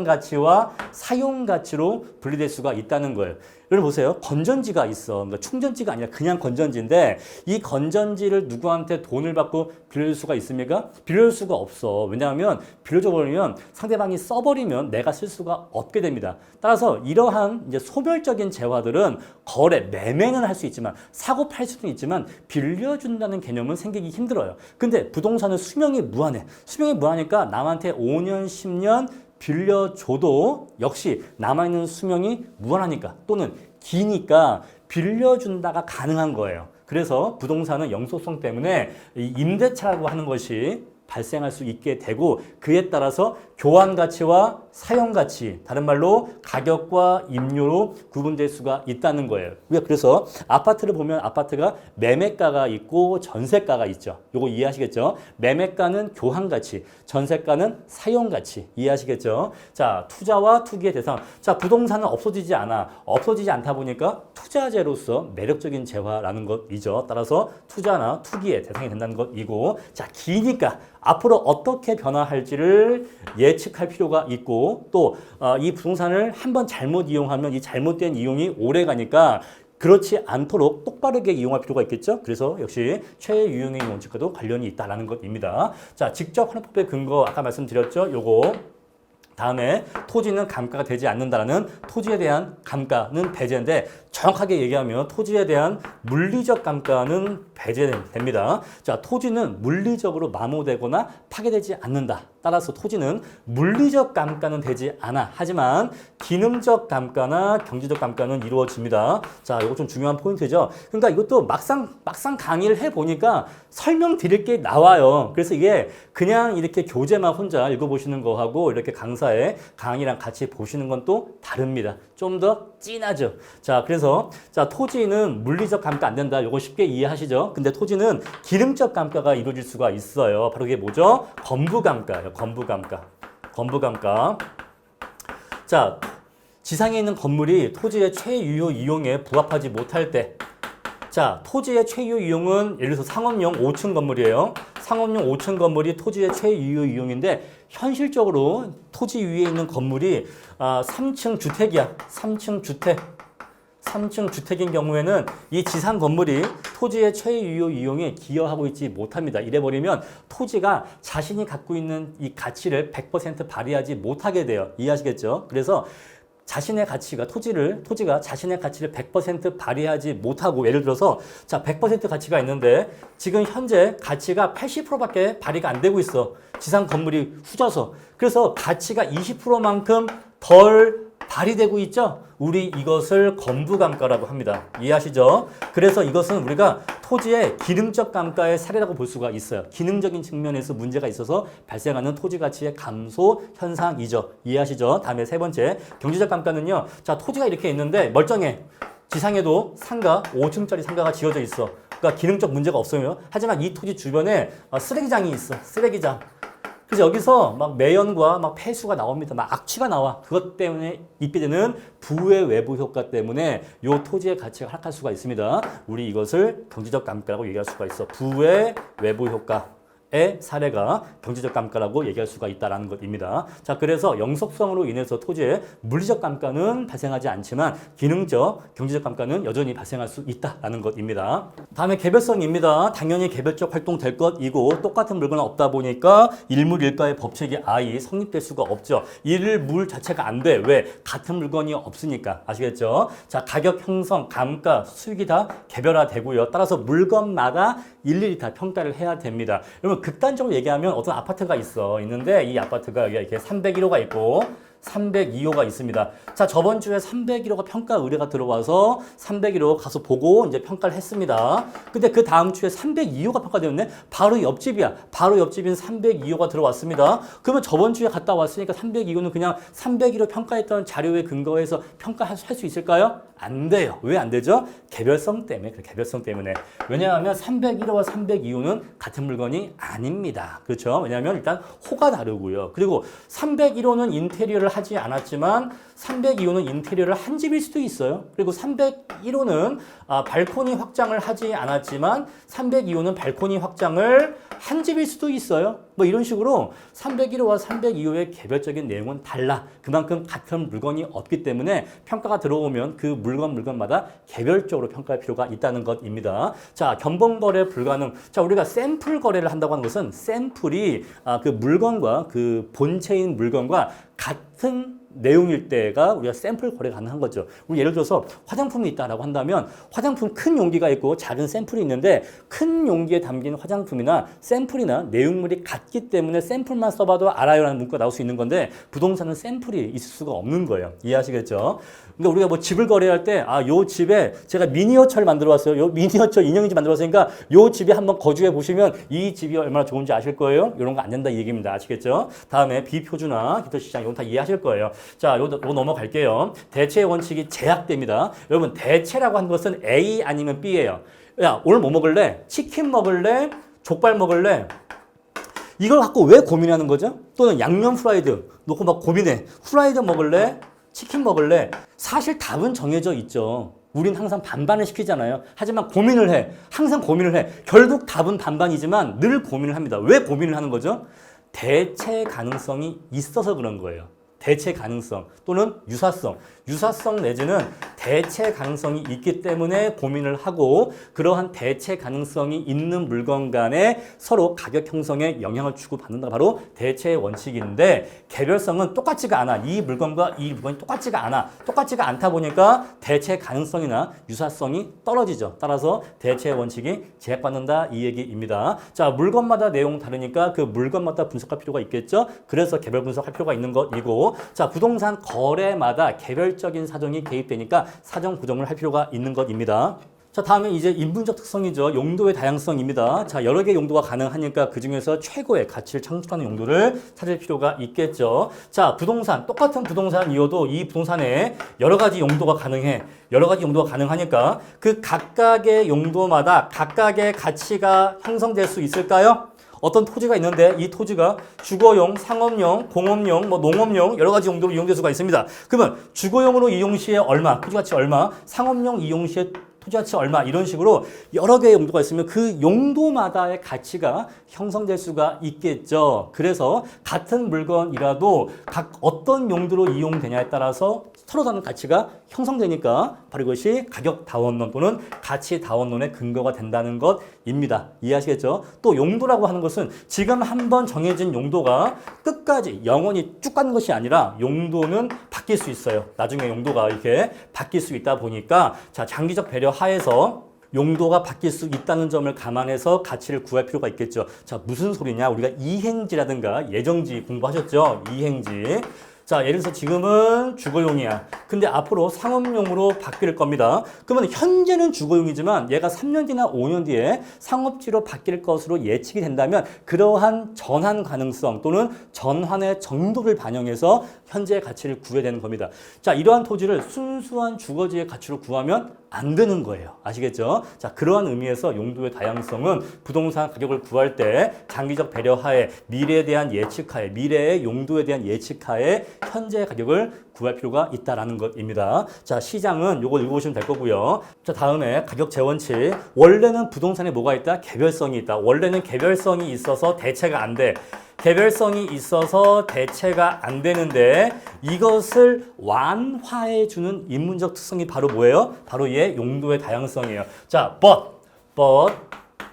가치와 사용 가치로 분리될 수가 있다는 거예요. 여러분 보세요. 건전지가 있어. 그러니까 충전지가 아니라 그냥 건전지인데 이 건전지를 누구한테 돈을 받고 빌려줄 수가 있습니까? 빌려줄 수가 없어. 왜냐하면 빌려줘버리면 상대방이 써버리면 내가 쓸 수가 없게 됩니다. 따라서 이러한 이제 소멸적인 재화들은 거래, 매매는 할 수 있지만 사고 팔 수도 있지만 빌려준다는 개념은 생기기 힘들어요. 근데 부동산은 수명이 무한해. 수명이 무한하니까 남한테 5년, 10년 빌려줘도 역시 남아있는 수명이 무한하니까 또는 기니까 빌려준다가 가능한 거예요. 그래서 부동산은 영속성 때문에 이 임대차라고 하는 것이 발생할 수 있게 되고 그에 따라서 교환 가치와 사용 가치, 다른 말로 가격과 임료로 구분될 수가 있다는 거예요. 그래서 아파트를 보면 아파트가 매매가가 있고 전세가가 있죠. 요거 이해하시겠죠? 매매가는 교환 가치, 전세가는 사용 가치. 이해하시겠죠? 자, 투자와 투기의 대상. 자, 부동산은 없어지지 않아. 없어지지 않다 보니까 투자재로서 매력적인 재화라는 것이죠. 따라서 투자나 투기의 대상이 된다는 것이고, 자, 기니까 앞으로 어떻게 변화할지를 예측할 필요가 있고 또 이 부동산을 한번 잘못 이용하면 이 잘못된 이용이 오래 가니까 그렇지 않도록 똑바르게 이용할 필요가 있겠죠. 그래서 역시 최유용의 원칙과도 관련이 있다는 것입니다. 자, 직접 활용법의 근거 아까 말씀드렸죠. 요거 다음에 토지는 감가가 되지 않는다라는 토지에 대한 감가는 배제인데 정확하게 얘기하면 토지에 대한 물리적 감가는 배제됩니다. 자, 토지는 물리적으로 마모되거나 파괴되지 않는다. 따라서 토지는 물리적 감가는 되지 않아. 하지만 기능적 감가나 경제적 감가는 이루어집니다. 자, 이거 좀 중요한 포인트죠. 그러니까 이것도 막상 강의를 해보니까 설명드릴 게 나와요. 그래서 이게 그냥 이렇게 교재만 혼자 읽어보시는 거하고 이렇게 강사의 강의랑 같이 보시는 건 또 다릅니다. 좀 더 진하죠. 자, 그래서 자, 토지는 물리적 감가 안 된다. 이거 쉽게 이해하시죠? 근데 토지는 기능적 감가가 이루어질 수가 있어요. 바로 그게 뭐죠? 건부감가예요. 건부감가. 자, 지상에 있는 건물이 토지의 최유효 이용에 부합하지 못할 때, 자, 토지의 최유효 이용은 예를 들어서 상업용 5층 건물이에요. 상업용 5층 건물이 토지의 최유효 이용인데 현실적으로 토지 위에 있는 건물이 3층 주택이야. 3층 주택인 경우에는 이 지상 건물이 토지의 최유효 이용에 기여하고 있지 못합니다. 이래버리면 토지가 자신이 갖고 있는 이 가치를 100% 발휘하지 못하게 돼요. 이해하시겠죠? 그래서 자신의 가치가 토지가 자신의 가치를 100% 발휘하지 못하고 예를 들어서 자, 100% 가치가 있는데 지금 현재 가치가 80%밖에 발휘가 안 되고 있어. 지상 건물이 후져서. 그래서 가치가 20%만큼 덜 발휘되고 있죠. 우리 이것을 건부감가라고 합니다. 이해하시죠? 그래서 이것은 우리가 토지의 기능적 감가의 사례라고 볼 수가 있어요. 기능적인 측면에서 문제가 있어서 발생하는 토지 가치의 감소 현상이죠. 이해하시죠? 다음에 세 번째, 경제적 감가는요. 자, 토지가 이렇게 있는데 멀쩡해. 지상에도 상가, 5층짜리 상가가 지어져 있어. 그러니까 기능적 문제가 없어요. 하지만 이 토지 주변에 쓰레기장이 있어. 쓰레기장. 그래서 여기서 막 매연과 막 폐수가 나옵니다. 막 악취가 나와. 그것 때문에 있게 되는 부의 외부 효과 때문에 이 토지의 가치가 하락할 수가 있습니다. 우리 이것을 경제적 감가라고 얘기할 수가 있어. 부의 외부 효과에 의 사례가 경제적 감가라고 얘기할 수가 있다는 것입니다. 자, 그래서 영속성으로 인해서 토지의 물리적 감가는 발생하지 않지만 기능적, 경제적 감가는 여전히 발생할 수 있다는 것입니다. 다음에 개별성입니다. 당연히 개별적 활동 될 것이고 똑같은 물건은 없다 보니까 일물일가의 법칙이 아예 성립될 수가 없죠. 일물 자체가 안 돼. 왜? 같은 물건이 없으니까. 아시겠죠? 자, 가격 형성, 감가, 수익이 다 개별화되고요. 따라서 물건마다 일일이 다 평가를 해야 됩니다. 여러분 극단적으로 얘기하면 어떤 아파트가 있는데 이 아파트가 이렇게 301호가 있고 302호가 있습니다. 자, 저번 주에 301호가 평가 의뢰가 들어와서 301호 가서 보고 이제 평가를 했습니다. 근데 그 다음 주에 302호가 평가되었네? 바로 옆집이야. 바로 옆집인 302호가 들어왔습니다. 그러면 저번 주에 갔다 왔으니까 302호는 그냥 301호 평가했던 자료에 근거해서 평가할 수 있을까요? 안 돼요. 왜 안 되죠? 개별성 때문에. 개별성 때문에. 왜냐하면 301호와 302호는 같은 물건이 아닙니다. 그렇죠? 왜냐하면 일단 호가 다르고요. 그리고 301호는 인테리어를 하지 않았지만 302호는 인테리어를 한 집일 수도 있어요. 그리고 301호는 발코니 확장을 하지 않았지만 302호는 발코니 확장을 한 집일 수도 있어요. 뭐 이런 식으로 301호와 302호의 개별적인 내용은 달라. 그만큼 같은 물건이 없기 때문에 평가가 들어오면 그 물건마다 개별적으로 평가할 필요가 있다는 것입니다. 자, 견본거래 불가능. 자, 우리가 샘플 거래를 한다고 하는 것은 샘플이 그 물건과 그 본체인 물건과 같은 내용일 때가 우리가 샘플 거래가 가능한 거죠. 우리 예를 들어서 화장품이 있다라고 한다면 화장품 큰 용기가 있고 작은 샘플이 있는데 큰 용기에 담긴 화장품이나 샘플이나 내용물이 같기 때문에 샘플만 써봐도 알아요라는 문구가 나올 수 있는 건데 부동산은 샘플이 있을 수가 없는 거예요. 이해하시겠죠? 그러니까 우리가 뭐 집을 거래할 때 요 집에 제가 미니어처를 만들어 왔어요. 요 미니어처 인형인지 만들어 왔으니까 요 집에 한번 거주해 보시면 이 집이 얼마나 좋은지 아실 거예요. 이런 거 안 된다 이 얘기입니다. 아시겠죠? 다음에 비표준화, 기토시장 이건 다 이해하실 거예요. 자, 요 넘어갈게요. 대체의 원칙이 제약됩니다. 여러분, 대체라고 하는 것은 A 아니면 B예요. 야, 오늘 뭐 먹을래? 치킨 먹을래? 족발 먹을래? 이걸 갖고 왜 고민하는 거죠? 또는 양념 프라이드 놓고 막 고민해. 프라이드 먹을래? 치킨 먹을래? 사실 답은 정해져 있죠. 우린 항상 반반을 시키잖아요. 하지만 고민을 해. 항상 고민을 해. 결국 답은 반반이지만 늘 고민을 합니다. 왜 고민을 하는 거죠? 대체 가능성이 있어서 그런 거예요. 대체 가능성 또는 유사성 내지는 대체 가능성이 있기 때문에 고민을 하고 그러한 대체 가능성이 있는 물건 간에 서로 가격 형성에 영향을 주고받는다. 바로 대체의 원칙인데 개별성은 똑같지가 않아. 이 물건과 이 물건이 똑같지가 않아. 똑같지가 않다 보니까 대체 가능성이나 유사성이 떨어지죠. 따라서 대체의 원칙이 제약받는다 이 얘기입니다. 자, 물건마다 내용 다르니까 그 물건마다 분석할 필요가 있겠죠. 그래서 개별 분석할 필요가 있는 것이고 자, 부동산 거래마다 개별적인 사정이 개입되니까 사정 구정을 할 필요가 있는 것입니다. 자, 다음에 이제 인문적 특성이죠. 용도의 다양성입니다. 자, 여러 개의 용도가 가능하니까 그 중에서 최고의 가치를 창출하는 용도를 찾을 필요가 있겠죠. 자, 부동산, 똑같은 부동산이어도 이 부동산에 여러 가지 용도가 가능해. 여러 가지 용도가 가능하니까 그 각각의 용도마다 각각의 가치가 형성될 수 있을까요? 어떤 토지가 있는데 이 토지가 주거용, 상업용, 공업용, 뭐 농업용 여러 가지 용도로 이용될 수가 있습니다. 그러면 주거용으로 이용 시에 얼마, 토지가치 얼마, 상업용 이용 시에 토지가치 얼마 이런 식으로 여러 개의 용도가 있으면 그 용도마다의 가치가 형성될 수가 있겠죠. 그래서 같은 물건이라도 각 어떤 용도로 이용되냐에 따라서 서로 다른 가치가 형성되니까 바로 이것이 가격 다원론 또는 가치 다원론의 근거가 된다는 것입니다. 이해하시겠죠? 또 용도라고 하는 것은 지금 한번 정해진 용도가 끝까지 영원히 쭉 가는 것이 아니라 용도는 바뀔 수 있어요. 나중에 용도가 이렇게 바뀔 수 있다 보니까 자, 장기적 배려 하에서 용도가 바뀔 수 있다는 점을 감안해서 가치를 구할 필요가 있겠죠. 자, 무슨 소리냐? 우리가 이행지라든가 예정지 공부하셨죠? 이행지. 자, 예를 들어서 지금은 주거용이야. 근데 앞으로 상업용으로 바뀔 겁니다. 그러면 현재는 주거용이지만 얘가 3년 뒤나 5년 뒤에 상업지로 바뀔 것으로 예측이 된다면 그러한 전환 가능성 또는 전환의 정도를 반영해서 현재의 가치를 구해야 되는 겁니다. 자, 이러한 토지를 순수한 주거지의 가치로 구하면 안 되는 거예요. 아시겠죠? 자, 그러한 의미에서 용도의 다양성은 부동산 가격을 구할 때 장기적 배려하에 미래에 대한 예측하에 미래의 용도에 대한 예측하에 현재 가격을 구할 필요가 있다라는 것입니다. 자, 시장은 요거 읽어보시면 될 거고요. 자, 다음에 가격 재원칙. 원래는 부동산에 뭐가 있다? 개별성이 있다. 원래는 개별성이 있어서 대체가 안 돼. 개별성이 있어서 대체가 안 되는데 이것을 완화해 주는 인문적 특성이 바로 뭐예요? 바로 얘 용도의 다양성이에요. 자,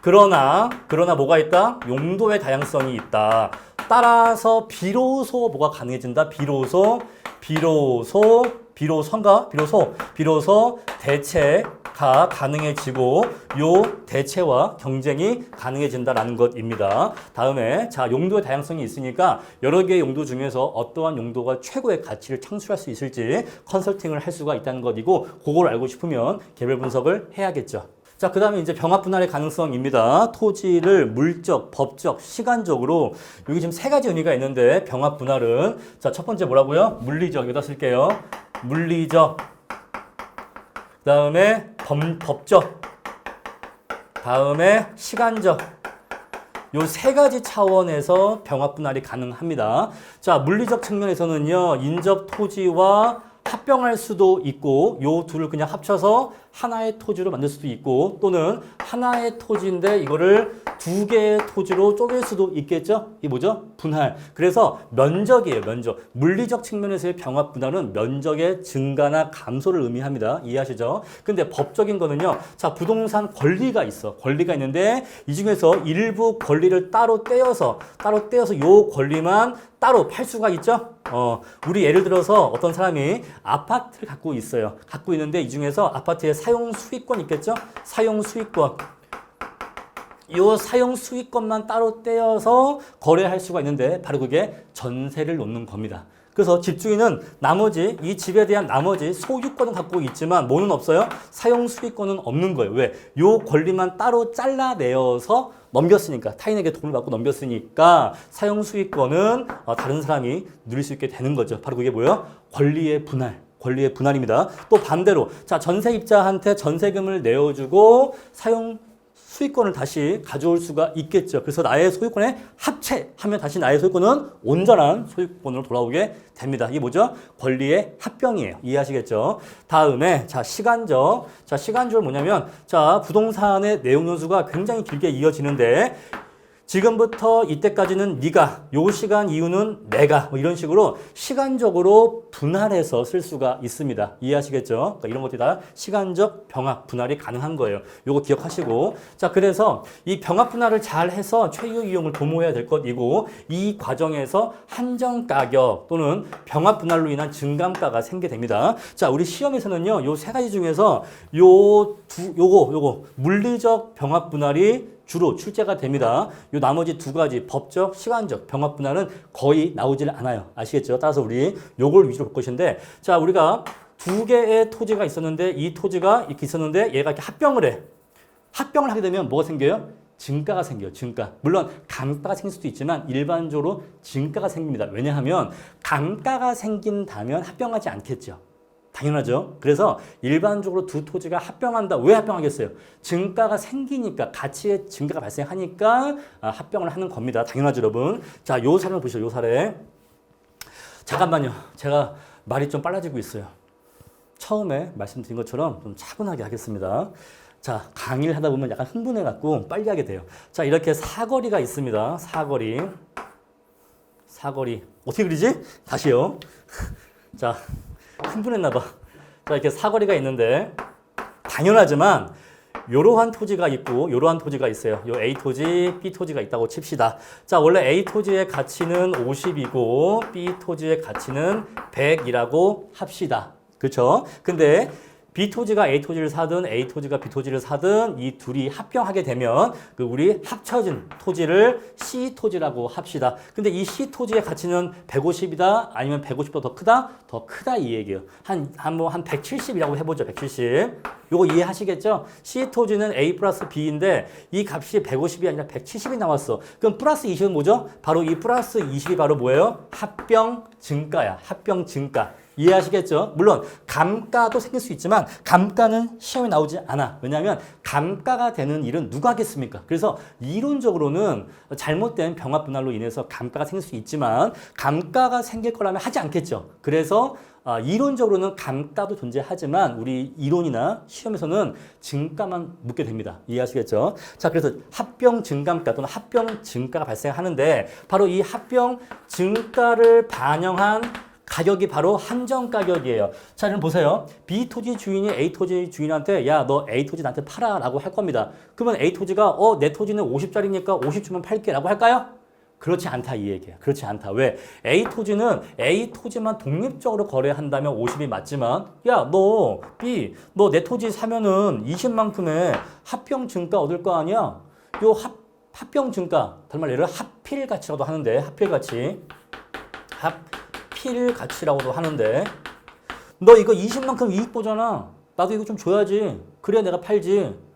그러나 뭐가 있다? 용도의 다양성이 있다. 따라서 비로소 뭐가 가능해진다? 비로소 대체가 가능해지고 요 대체와 경쟁이 가능해진다라는 것입니다. 다음에 자, 용도의 다양성이 있으니까 여러 개의 용도 중에서 어떠한 용도가 최고의 가치를 창출할 수 있을지 컨설팅을 할 수가 있다는 것이고 그걸 알고 싶으면 개별 분석을 해야겠죠. 자, 그 다음에 이제 병합 분할의 가능성입니다. 토지를 물적, 법적, 시간적으로 여기 지금 세 가지 의미가 있는데 병합 분할은 자, 첫 번째 뭐라고요? 물리적, 여기다 쓸게요. 물리적, 그 다음에 법적, 다음에 시간적. 요 세 가지 차원에서 병합 분할이 가능합니다. 자, 물리적 측면에서는요, 인접 토지와 합병할 수도 있고 요 둘을 그냥 합쳐서 하나의 토지로 만들 수도 있고 또는 하나의 토지인데 이거를 두 개의 토지로 쪼갤 수도 있겠죠? 이게 뭐죠? 분할. 그래서 면적이에요, 면적. 물리적 측면에서의 병합 분할은 면적의 증가나 감소를 의미합니다. 이해하시죠? 근데 법적인 거는요. 자, 부동산 권리가 있어. 권리가 있는데 이 중에서 일부 권리를 따로 떼어서 요 권리만 따로 팔 수가 있죠? 우리 예를 들어서 어떤 사람이 아파트를 갖고 있어요. 갖고 있는데 이 중에서 아파트에 사용 수익권 있겠죠? 사용 수익권. 이 사용 수익권만 따로 떼어서 거래할 수가 있는데 바로 그게 전세를 놓는 겁니다. 그래서 집주인은 나머지 이 집에 대한 나머지 소유권은 갖고 있지만 뭐는 없어요? 사용 수익권은 없는 거예요. 왜? 요 권리만 따로 잘라내어서 넘겼으니까 타인에게 돈을 받고 넘겼으니까 사용 수익권은 다른 사람이 누릴 수 있게 되는 거죠. 바로 그게 뭐예요? 권리의 분할입니다. 또 반대로 자, 전세입자한테 전세금을 내어주고 사용 수익권을 다시 가져올 수가 있겠죠. 그래서 나의 소유권에 합체하면 다시 나의 소유권은 온전한 소유권으로 돌아오게 됩니다. 이게 뭐죠? 권리의 합병이에요. 이해하시겠죠? 다음에 자, 시간적. 자, 시간적은 뭐냐면 자, 부동산의 내용 연수가 굉장히 길게 이어지는데 지금부터 이때까지는 네가, 요 시간 이후는 내가 뭐 이런 식으로 시간적으로 분할해서 쓸 수가 있습니다. 이해하시겠죠? 그러니까 이런 것들이 다 시간적 병합 분할이 가능한 거예요. 요거 기억하시고 자, 그래서 이 병합 분할을 잘 해서 최유 이용을 도모해야 될 것이고 이 과정에서 한정 가격 또는 병합 분할로 인한 증감가가 생기게 됩니다. 자, 우리 시험에서는요. 요 세 가지 중에서 요거 물리적 병합 분할이 주로 출제가 됩니다. 요 나머지 두 가지 법적, 시간적 병합 분할은 거의 나오질 않아요. 아시겠죠? 따라서 우리 요걸 위주로 볼 것인데 자, 우리가 두 개의 토지가 있었는데 이 토지가 이렇게 있었는데 얘가 이렇게 합병을 해. 합병을 하게 되면 뭐가 생겨요? 증가가 생겨요. 증가. 물론 감가가 생길 수도 있지만 일반적으로 증가가 생깁니다. 왜냐하면 감가가 생긴다면 합병하지 않겠죠. 당연하죠. 그래서 일반적으로 두 토지가 합병한다. 왜 합병하겠어요? 증가가 생기니까 가치의 증가가 발생하니까 합병을 하는 겁니다. 당연하죠, 여러분. 자, 요 사례를 보시죠. 요 사례. 잠깐만요. 제가 말이 좀 빨라지고 있어요. 처음에 말씀드린 것처럼 좀 차분하게 하겠습니다. 자, 강의를 하다 보면 약간 흥분해갖고 빨리 하게 돼요. 자, 이렇게 사거리가 있습니다. 사거리. 어떻게 그리지? 다시요. 자, 흥분했나봐. 자, 이렇게 사거리가 있는데 당연하지만 요러한 토지가 있고 요러한 토지가 있어요. 요 A 토지, B 토지가 있다고 칩시다. 자, 원래 A 토지의 가치는 50이고 B 토지의 가치는 100이라고 합시다. 그렇죠? 근데 B 토지가 A 토지를 사든 A 토지가 B 토지를 사든 이 둘이 합병하게 되면 그 우리 합쳐진 토지를 C 토지라고 합시다. 근데 이 C 토지의 가치는 150이다 아니면 150보다 더 크다? 더 크다 이 얘기예요. 한 170이라고 해보죠. 170. 요거 이해하시겠죠? C 토지는 A 플러스 B인데 이 값이 150이 아니라 170이 나왔어. 그럼 플러스 20은 뭐죠? 바로 이 플러스 20이 바로 뭐예요? 합병 증가야. 합병 증가. 이해하시겠죠? 물론 감가도 생길 수 있지만 감가는 시험에 나오지 않아. 왜냐하면 감가가 되는 일은 누가 하겠습니까? 그래서 이론적으로는 잘못된 병합 분할로 인해서 감가가 생길 수 있지만 감가가 생길 거라면 하지 않겠죠. 그래서 이론적으로는 감가도 존재하지만 우리 이론이나 시험에서는 증가만 묻게 됩니다. 이해하시겠죠? 자, 그래서 합병 증감가 또는 합병 증가가 발생하는데 바로 이 합병 증가를 반영한 가격이 바로 한정 가격이에요. 자, 그럼 보세요. B 토지 주인이 A 토지 주인한테 야, 너 A 토지 나한테 팔아 라고 할 겁니다. 그러면 A 토지가 내 토지는 50짜리니까 50 주면 팔게 라고 할까요? 그렇지 않다 이 얘기야. 그렇지 않다. 왜? A 토지는 A 토지만 독립적으로 거래한다면 50이 맞지만 야, 너 B, 너 내 토지 사면은 20만큼의 합병 증가 얻을 거 아니야? 요 합병 증가, 다른 말로 얘를 합필 가치라고도 하는데 합필 가치. 합필 가치라고도 하는데 너 이거 20만큼 이익 보잖아. 나도 이거 좀 줘야지. 그래야 내가 팔지.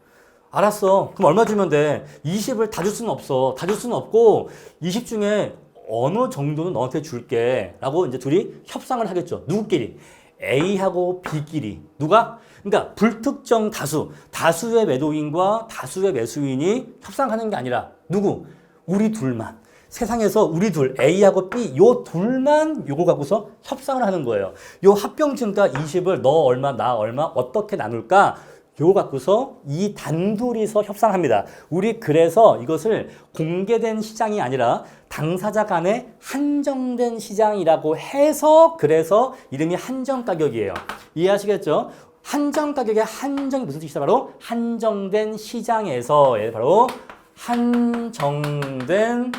알았어. 그럼 얼마 주면 돼? 20을 다 줄 수는 없어. 다 줄 수는 없고 20 중에 어느 정도는 너한테 줄게 라고 이제 둘이 협상을 하겠죠. 누구끼리? A하고 B끼리. 누가? 그러니까 불특정 다수, 다수의 매도인과 다수의 매수인이 협상하는 게 아니라 누구? 우리 둘만. 세상에서 우리 둘, A하고 B, 요 둘만 요걸 갖고서 협상을 하는 거예요. 요 합병증가 20을 너 얼마, 나 얼마, 어떻게 나눌까? 요거 갖고서 이 단둘이서 협상합니다. 우리 그래서 이것을 공개된 시장이 아니라 당사자 간의 한정된 시장이라고 해서 그래서 이름이 한정가격이에요. 이해하시겠죠? 한정가격의 한정이 무슨 뜻이죠? 바로 한정된 시장에서 바로 한정된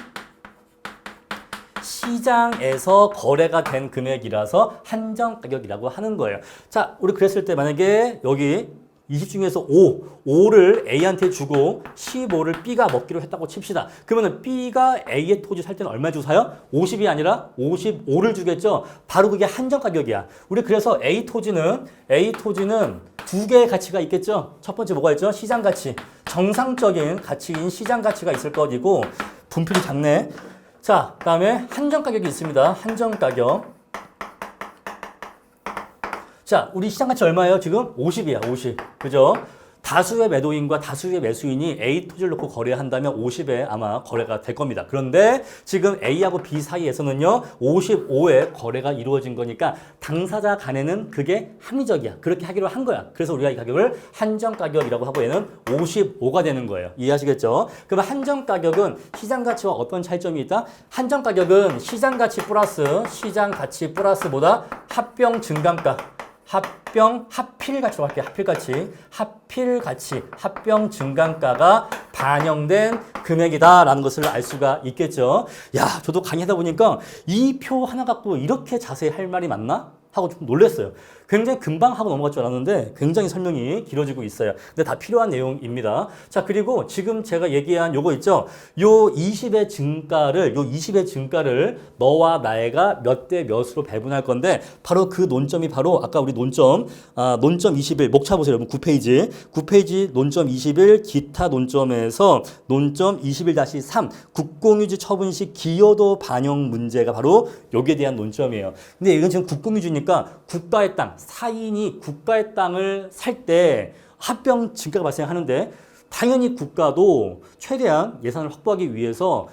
시장에서 거래가 된 금액이라서 한정가격이라고 하는 거예요. 자, 우리 그랬을 때 만약에 여기 20 중에서 5를 A한테 주고 15를 B가 먹기로 했다고 칩시다. 그러면 B가 A의 토지 살 때는 얼마 주고 사요? 50이 아니라 55를 주겠죠. 바로 그게 한정 가격이야. 우리 그래서 A 토지는 두 개의 가치가 있겠죠. 첫 번째 뭐가 있죠? 시장 가치. 정상적인 가치인 시장 가치가 있을 것이고 분필이 작네. 자, 그다음에 한정 가격이 있습니다. 한정 가격. 자, 우리 시장 가치 얼마예요? 지금 50이야, 50. 그죠? 다수의 매도인과 다수의 매수인이 A 토지를 놓고 거래한다면 50에 아마 거래가 될 겁니다. 그런데 지금 A하고 B 사이에서는요, 55에 거래가 이루어진 거니까 당사자 간에는 그게 합리적이야. 그렇게 하기로 한 거야. 그래서 우리가 이 가격을 한정 가격이라고 하고 얘는 55가 되는 거예요. 이해하시겠죠? 그럼 한정 가격은 시장 가치와 어떤 차이점이 있다? 한정 가격은 시장 가치 플러스보다 합병 증감가. 합필 가치로 할게요. 합필 가치, 합병 증감가가 반영된 금액이다라는 것을 알 수가 있겠죠. 야, 저도 강의하다 보니까 이 표 하나 갖고 이렇게 자세히 할 말이 맞나? 하고 좀 놀랐어요. 굉장히 금방 하고 넘어갈 줄 알았는데 굉장히 설명이 길어지고 있어요. 근데 다 필요한 내용입니다. 자, 그리고 지금 제가 얘기한 요거 있죠. 요 20의 증가를 너와 나애가 몇 대 몇으로 배분할 건데 바로 그 논점이 바로 아까 우리 논점 21 목차 보세요. 여러분 9페이지 논점 21 기타 논점에서 논점 21-3 국공유지 처분 시 기여도 반영 문제가 바로 여기에 대한 논점이에요. 근데 이건 지금 국공유지니까 국가의 땅, 사인이 국가의 땅을 살 때 합병 증가가 발생하는데 당연히 국가도 최대한 예산을 확보하기 위해서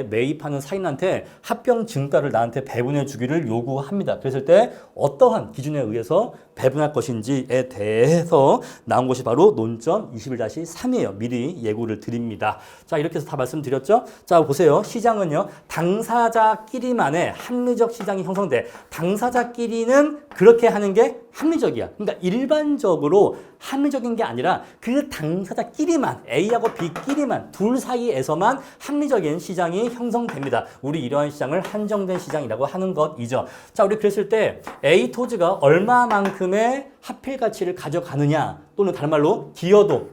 매입하는 사인한테 합병 증가를 나한테 배분해 주기를 요구합니다. 그랬을 때 어떠한 기준에 의해서 배분할 것인지에 대해서 나온 것이 바로 논점 21-3이에요. 미리 예고를 드립니다. 자, 이렇게 해서 다 말씀드렸죠? 자, 보세요. 시장은요, 당사자끼리만의 합리적 시장이 형성돼. 당사자끼리는 그렇게 하는 게 합리적이야. 그러니까 일반적으로 합리적인 게 아니라 그 당사자끼리만, A하고 B끼리만, 둘 사이에서만 합리적인 시장이 형성됩니다. 우리 이러한 시장을 한정된 시장이라고 하는 것이죠. 자, 우리 그랬을 때 A 토지가 얼마만큼의 합필 가치를 가져가느냐, 또는 다른 말로 기여도.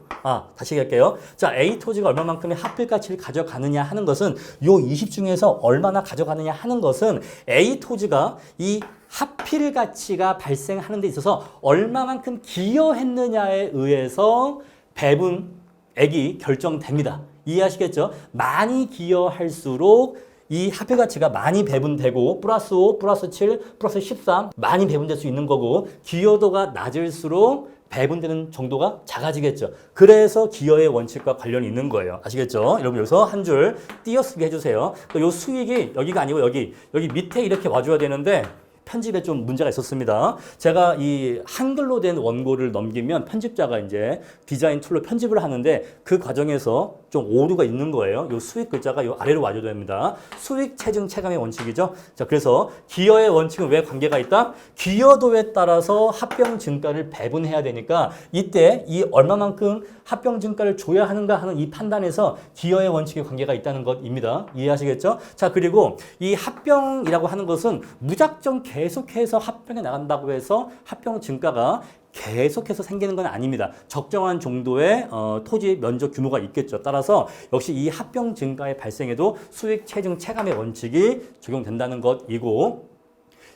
다시 얘기할게요. 자, A 토지가 얼마만큼의 합필 가치를 가져가느냐 하는 것은 요 20 중에서 얼마나 가져가느냐 하는 것은 A 토지가 이 합필 가치가 발생하는 데 있어서 얼마만큼 기여했느냐에 의해서 배분액이 결정됩니다. 이해하시겠죠? 많이 기여할수록 이 합의 가치가 많이 배분되고 플러스 5, 플러스 7, 플러스 13 많이 배분될 수 있는 거고 기여도가 낮을수록 배분되는 정도가 작아지겠죠. 그래서 기여의 원칙과 관련이 있는 거예요. 아시겠죠? 여러분 여기서 한 줄 띄어쓰기 해주세요. 이 수익이 여기가 아니고 여기 밑에 이렇게 와줘야 되는데 편집에 좀 문제가 있었습니다. 제가 이 한글로 된 원고를 넘기면 편집자가 이제 디자인 툴로 편집을 하는데 그 과정에서 좀 오류가 있는 거예요. 이 수익 글자가 이 아래로 와줘야 됩니다. 수익 체증 체감의 원칙이죠. 자, 그래서 기여의 원칙은 왜 관계가 있다? 기여도에 따라서 합병 증가를 배분해야 되니까 이때 이 얼마만큼 합병 증가를 줘야 하는가 하는 이 판단에서 기여의 원칙에 관계가 있다는 것입니다. 이해하시겠죠? 자, 그리고 이 합병이라고 하는 것은 무작정 계속해서 합병해 나간다고 해서 합병 증가가 계속해서 생기는 건 아닙니다. 적정한 정도의 토지 면적 규모가 있겠죠. 따라서 역시 이 합병 증가의 발생에도 수익 체증 체감의 원칙이 적용된다는 것이고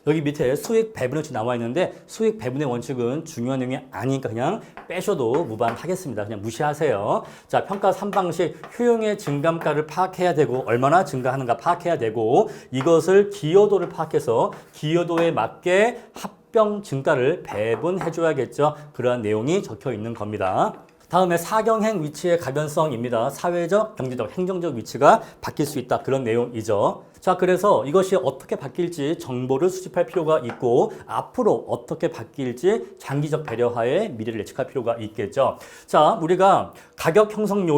여기 밑에 수익 배분의 원칙 나와 있는데 수익 배분의 원칙은 중요한 내용이 아니니까 그냥 빼셔도 무방하겠습니다. 그냥 무시하세요. 자, 평가 3방식 효용의 증감가를 파악해야 되고 얼마나 증가하는가 파악해야 되고 이것을 기여도를 파악해서 기여도에 맞게 합병 증가를 배분해 줘야겠죠. 그러한 내용이 적혀 있는 겁니다. 다음에 사경행 위치의 가변성입니다. 사회적, 경제적, 행정적 위치가 바뀔 수 있다. 그런 내용이죠. 자, 그래서 이것이 어떻게 바뀔지 정보를 수집할 필요가 있고 앞으로 어떻게 바뀔지 장기적 배려하에 미래를 예측할 필요가 있겠죠. 자, 우리가 가격 형성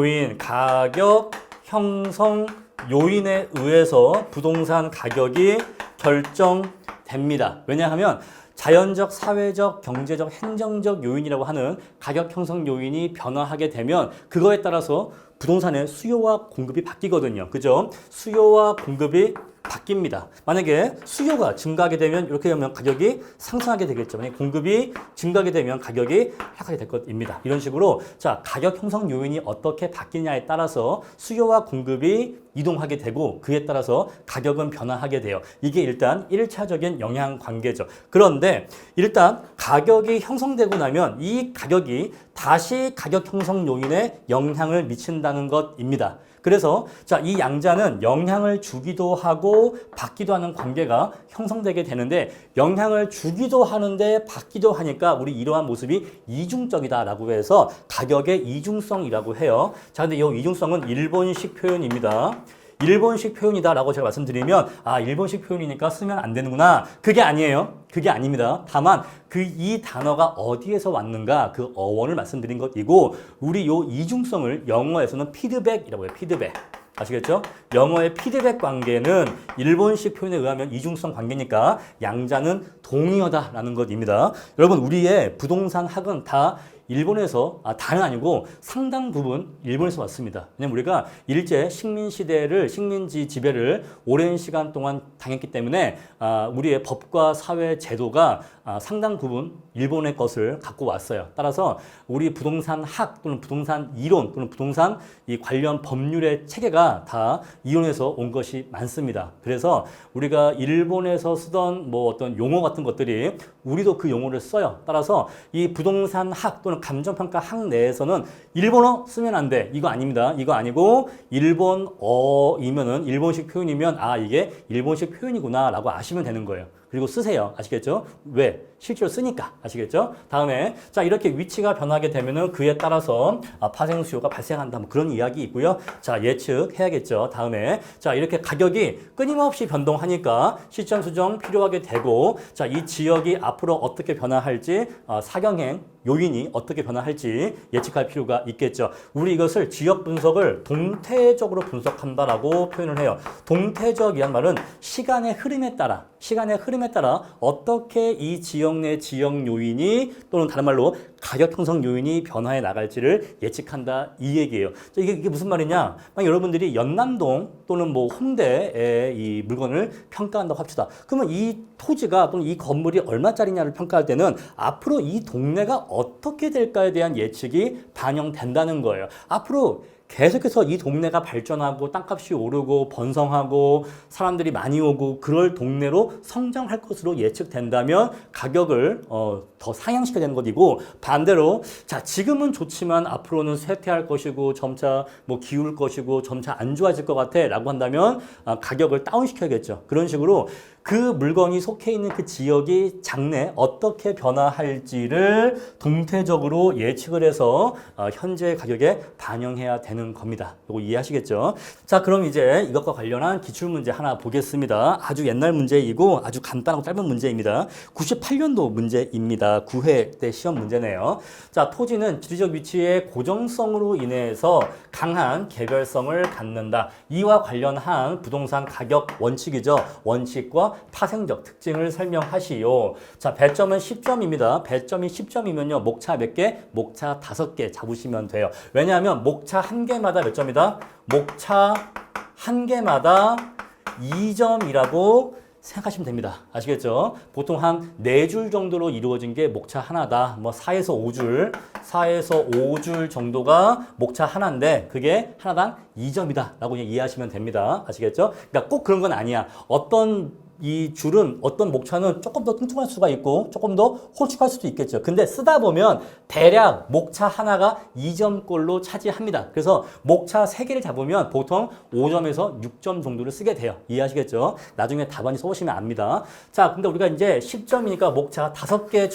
요인에 의해서 부동산 가격이 결정됩니다. 왜냐하면 자연적, 사회적, 경제적, 행정적 요인이라고 하는 가격 형성 요인이 변화하게 되면 그거에 따라서 부동산의 수요와 공급이 바뀌거든요. 그죠? 수요와 공급이 바뀝니다. 만약에 수요가 증가하게 되면 이렇게 되면 가격이 상승하게 되겠죠. 만약에 공급이 증가하게 되면 가격이 하락하게 될 것입니다. 이런 식으로 자, 가격 형성 요인이 어떻게 바뀌냐에 따라서 수요와 공급이 이동하게 되고 그에 따라서 가격은 변화하게 돼요. 이게 일단 1차적인 영향 관계죠. 그런데 일단 가격이 형성되고 나면 이 가격이 다시 가격 형성 요인에 영향을 미친다는 것입니다. 그래서 자, 이 양자는 영향을 주기도 하고 받기도 하는 관계가 형성되게 되는데 영향을 주기도 하는데 받기도 하니까 우리 이러한 모습이 이중적이다라고 해서 가격의 이중성이라고 해요. 자, 근데 이 이중성은 일본식 표현입니다. 일본식 표현이다라고 제가 말씀드리면 아, 일본식 표현이니까 쓰면 안 되는구나. 그게 아니에요. 그게 아닙니다. 다만 이 단어가 어디에서 왔는가 그 어원을 말씀드린 것이고 우리 요 이중성을 영어에서는 피드백이라고 해요. 피드백. 아시겠죠? 영어의 피드백 관계는 일본식 표현에 의하면 이중성 관계니까 양자는 동의어다라는 것입니다. 여러분 우리의 부동산 학은 다 일본에서 다는 아니고 상당 부분 일본에서 왔습니다. 왜냐면 우리가 일제 식민지 지배를 오랜 시간 동안 당했기 때문에 우리의 법과 사회 제도가 상당 부분 일본의 것을 갖고 왔어요. 따라서 우리 부동산 학 또는 부동산 이론 또는 부동산 이 관련 법률의 체계가 다 이론에서 온 것이 많습니다. 그래서 우리가 일본에서 쓰던 뭐 어떤 용어 같은 것들이 우리도 그 용어를 써요. 따라서 이 부동산 학 또는 감정평가 학 내에서는 일본어 쓰면 안 돼. 이거 아닙니다. 이거 아니고 일본어이면은 일본식 표현이면 이게 일본식 표현이구나 라고 아시면 되는 거예요. 그리고 쓰세요. 아시겠죠? 왜? 실제로 쓰니까. 아시겠죠? 다음에 자, 이렇게 위치가 변하게 되면은 그에 따라서 파생 수요가 발생한다. 뭐 그런 이야기 있고요. 자, 예측해야겠죠. 다음에 자, 이렇게 가격이 끊임없이 변동하니까 시점 수정 필요하게 되고 자, 이 지역이 앞으로 어떻게 변화할지 사경행 요인이 어떻게 변화할지 예측할 필요가 있겠죠. 우리 이것을 지역 분석을 동태적으로 분석한다라고 표현을 해요. 동태적이란 말은 시간의 흐름에 따라 어떻게 이 지역 내 지역 요인이 또는 다른 말로 가격 형성 요인이 변화해 나갈지를 예측한다 이 얘기예요. 이게 무슨 말이냐? 만약 여러분들이 연남동 또는 뭐 홍대의 이 물건을 평가한다고 합시다. 그러면 이 토지가 또는 이 건물이 얼마짜리냐를 평가할 때는 앞으로 이 동네가 어떻게 될까에 대한 예측이 반영된다는 거예요. 앞으로 계속해서 이 동네가 발전하고 땅값이 오르고 번성하고 사람들이 많이 오고 그럴 동네로 성장할 것으로 예측된다면 가격을 더 상향시켜야 되는 것이고, 반대로 자 지금은 좋지만 앞으로는 쇠퇴할 것이고 점차 뭐 기울 것이고 점차 안 좋아질 것 같아 라고 한다면 가격을 다운시켜야겠죠. 그런 식으로 그 물건이 속해 있는 그 지역이 장래 어떻게 변화할지를 동태적으로 예측을 해서 현재 가격에 반영해야 되는 겁니다. 이거 이해하시겠죠? 자, 그럼 이제 이것과 관련한 기출문제 하나 보겠습니다. 아주 옛날 문제이고 아주 간단하고 짧은 문제입니다. 98년도 문제입니다. 9회 때 시험 문제네요. 자, 토지는 지리적 위치의 고정성으로 인해서 강한 개별성을 갖는다. 이와 관련한 부동산 가격 원칙이죠. 원칙과 파생적 특징을 설명하시오. 자, 배점은 10점입니다. 배점이 10점이면요. 목차 몇 개? 목차 5개 잡으시면 돼요. 왜냐하면 목차 한 개마다 몇 점이다? 목차 한 개마다 2점이라고 생각하시면 됩니다. 아시겠죠? 보통 한 4줄 정도로 이루어진 게 목차 하나다. 뭐 4에서 5줄 정도가 목차 하나인데 그게 하나당 2점이다 라고 이해하시면 됩니다. 아시겠죠? 그러니까 꼭 그런 건 아니야. 어떤 이 줄은 어떤 목차는 조금 더 뚱뚱할 수가 있고 조금 더 홀쭉할 수도 있겠죠. 근데 쓰다 보면 대략 목차 하나가 2점꼴로 차지합니다. 그래서 목차 3개를 잡으면 보통 5점에서 6점 정도를 쓰게 돼요. 이해하시겠죠? 나중에 답안지 써보시면 압니다. 자, 근데 우리가 이제 10점이니까 목차 5개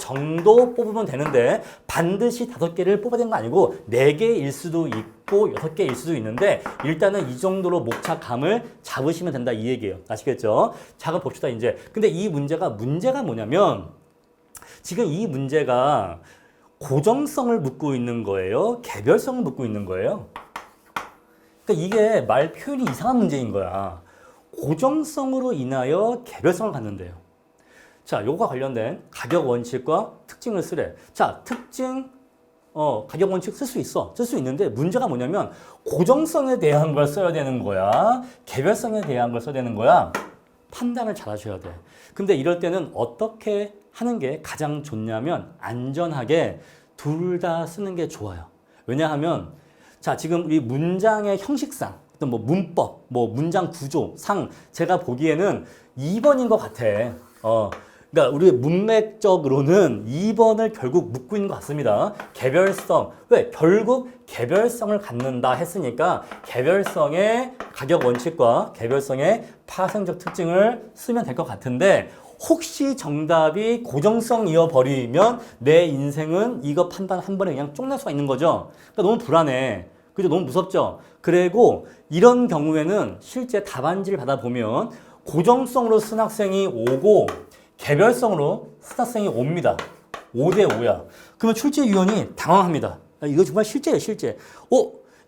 정도 뽑으면 되는데 반드시 5개를 뽑아야 되는 거 아니고 4개일 수도 있고 6개일 수도 있는데 일단은 이 정도로 목차 감을 잡으시면 된다 이 얘기예요. 아시겠죠? 자, 그럼 봅시다 이제. 근데 이 문제가 뭐냐면 지금 이 문제가 고정성을 묻고 있는 거예요? 개별성을 묻고 있는 거예요? 그러니까 이게 말 표현이 이상한 문제인 거야. 고정성으로 인하여 개별성을 갖는데요. 자, 요거와 관련된 가격 원칙과 특징을 쓰래. 자, 특징 가격 원칙 쓸 수 있어. 쓸 수 있는데 문제가 뭐냐면 고정성에 대한 걸 써야 되는 거야. 개별성에 대한 걸 써야 되는 거야. 판단을 잘 하셔야 돼. 근데 이럴 때는 어떻게 하는 게 가장 좋냐면 안전하게 둘 다 쓰는 게 좋아요. 왜냐하면 자, 지금 우리 문장의 형식상 어떤 뭐 문법, 뭐 문장 구조상 제가 보기에는 2번인 것 같아. 그러니까 우리 문맥적으로는 2번을 결국 묻고 있는 것 같습니다. 개별성. 왜? 결국 개별성을 갖는다 했으니까 개별성의 가격 원칙과 개별성의 파생적 특징을 쓰면 될 것 같은데 혹시 정답이 고정성이어 버리면 내 인생은 이거 판단 한 번에 그냥 쪽날 수가 있는 거죠. 그러니까 너무 불안해. 그죠? 너무 무섭죠? 그리고 이런 경우에는 실제 답안지를 받아보면 고정성으로 쓴 학생이 오고 개별성으로 쓴 학생이 옵니다. 5대 5야. 그러면 출제위원이 당황합니다. 이거 정말 실제예요, 실제.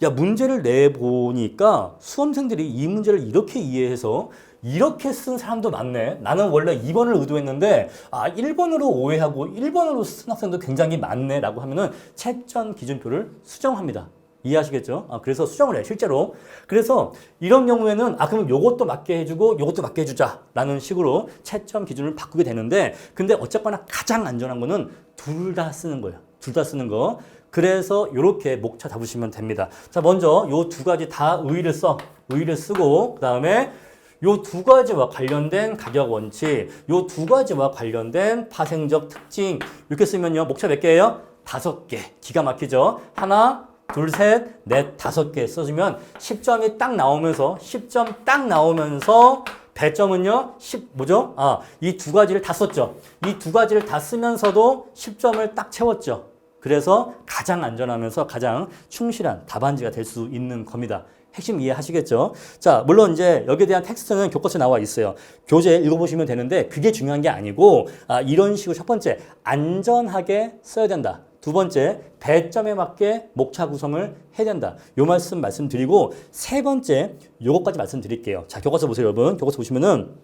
야, 문제를 내보니까 수험생들이 이 문제를 이렇게 이해해서 이렇게 쓴 사람도 많네. 나는 원래 2번을 의도했는데 1번으로 오해하고 1번으로 쓴 학생도 굉장히 많네 라고 하면은 채점 기준표를 수정합니다. 이해하시겠죠? 그래서 수정을 해, 실제로. 그래서 이런 경우에는 그럼 요것도 맞게 해주고 요것도 맞게 해주자 라는 식으로 채점 기준을 바꾸게 되는데 근데 어쨌거나 가장 안전한 거는 둘 다 쓰는 거예요. 둘 다 쓰는 거. 그래서 이렇게 목차 잡으시면 됩니다. 자, 먼저 요 두 가지 다 의의를 써. 의의를 쓰고 그 다음에 요 두 가지와 관련된 가격 원칙, 요 두 가지와 관련된 파생적 특징 이렇게 쓰면요. 목차 몇 개예요? 5개. 기가 막히죠? 하나, 둘, 셋, 넷, 5개 써주면 10점이 딱 나오면서 10점 딱 나오면서 배점은요, 뭐죠? 이 두 가지를 다 썼죠. 이 두 가지를 다 쓰면서도 10점을 딱 채웠죠. 그래서 가장 안전하면서 가장 충실한 답안지가 될 수 있는 겁니다. 핵심 이해하시겠죠? 자, 물론 이제 여기에 대한 텍스트는 교과서에 나와 있어요. 교재 읽어보시면 되는데 그게 중요한 게 아니고 이런 식으로 첫 번째, 안전하게 써야 된다. 두 번째, 배점에 맞게 목차 구성을 해야 된다. 요 말씀드리고 세 번째, 요것까지 말씀드릴게요. 자, 교과서 보세요, 여러분. 교과서 보시면은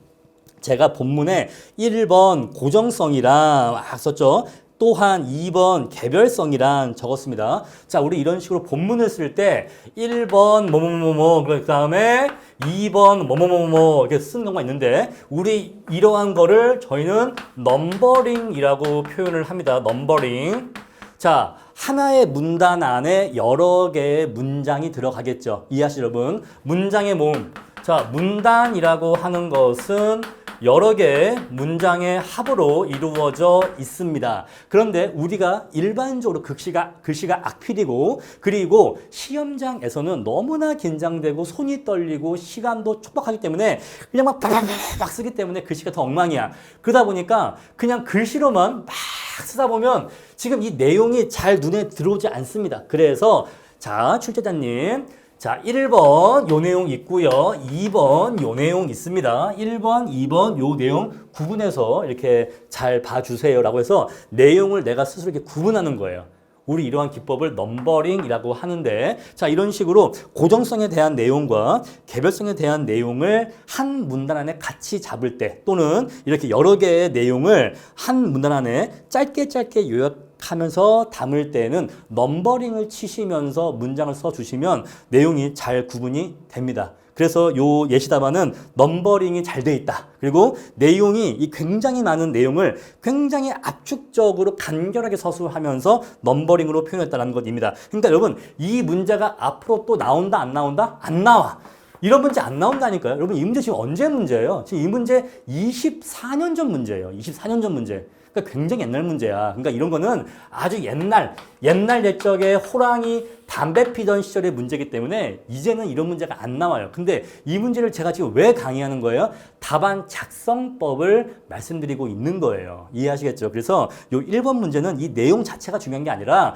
제가 본문에 1번 고정성이랑 막 썼죠. 또한 2번 개별성이란 적었습니다. 자, 우리 이런 식으로 본문을 쓸 때 1번 뭐뭐뭐뭐 그 다음에 2번 뭐뭐뭐뭐 이렇게 쓰는 경우가 있는데 우리 이러한 거를 저희는 넘버링이라고 표현을 합니다. 넘버링. 자, 하나의 문단 안에 여러 개의 문장이 들어가겠죠. 이해하시죠, 여러분? 문장의 모음. 자, 문단이라고 하는 것은 여러 개의 문장의 합으로 이루어져 있습니다. 그런데 우리가 일반적으로 글씨가 악필이고 그리고 시험장에서는 너무나 긴장되고 손이 떨리고 시간도 촉박하기 때문에 그냥 막 쓰기 때문에 글씨가 더 엉망이야. 그러다 보니까 그냥 글씨로만 막 쓰다 보면 지금 이 내용이 잘 눈에 들어오지 않습니다. 그래서 자, 출제자님. 자, 1번 요 내용 있고요. 2번 요 내용 있습니다. 1번, 2번 요 내용 구분해서 이렇게 잘 봐주세요라고 해서 내용을 내가 스스로 이렇게 구분하는 거예요. 우리 이러한 기법을 넘버링이라고 하는데 자, 이런 식으로 고정성에 대한 내용과 개별성에 대한 내용을 한 문단 안에 같이 잡을 때 또는 이렇게 여러 개의 내용을 한 문단 안에 짧게 요약하면서 담을 때는 넘버링을 치시면서 문장을 써주시면 내용이 잘 구분이 됩니다. 그래서 요 예시 답안은 넘버링이 잘 돼 있다. 그리고 내용이 이 굉장히 많은 내용을 굉장히 압축적으로 간결하게 서술하면서 넘버링으로 표현했다는 것입니다. 그러니까 여러분 이 문제가 앞으로 또 나온다 안 나온다? 안 나와. 이런 문제 안 나온다니까요. 여러분 이 문제 지금 언제 문제예요? 지금 이 문제 24년 전 문제예요. 24년 전 문제. 그러니까 굉장히 옛날 문제야. 그러니까 이런 거는 아주 옛날 옛적에 호랑이 담배 피던 시절의 문제이기 때문에 이제는 이런 문제가 안 나와요. 근데 이 문제를 제가 지금 왜 강의하는 거예요? 답안 작성법을 말씀드리고 있는 거예요. 이해하시겠죠? 그래서 요 1번 문제는 이 내용 자체가 중요한 게 아니라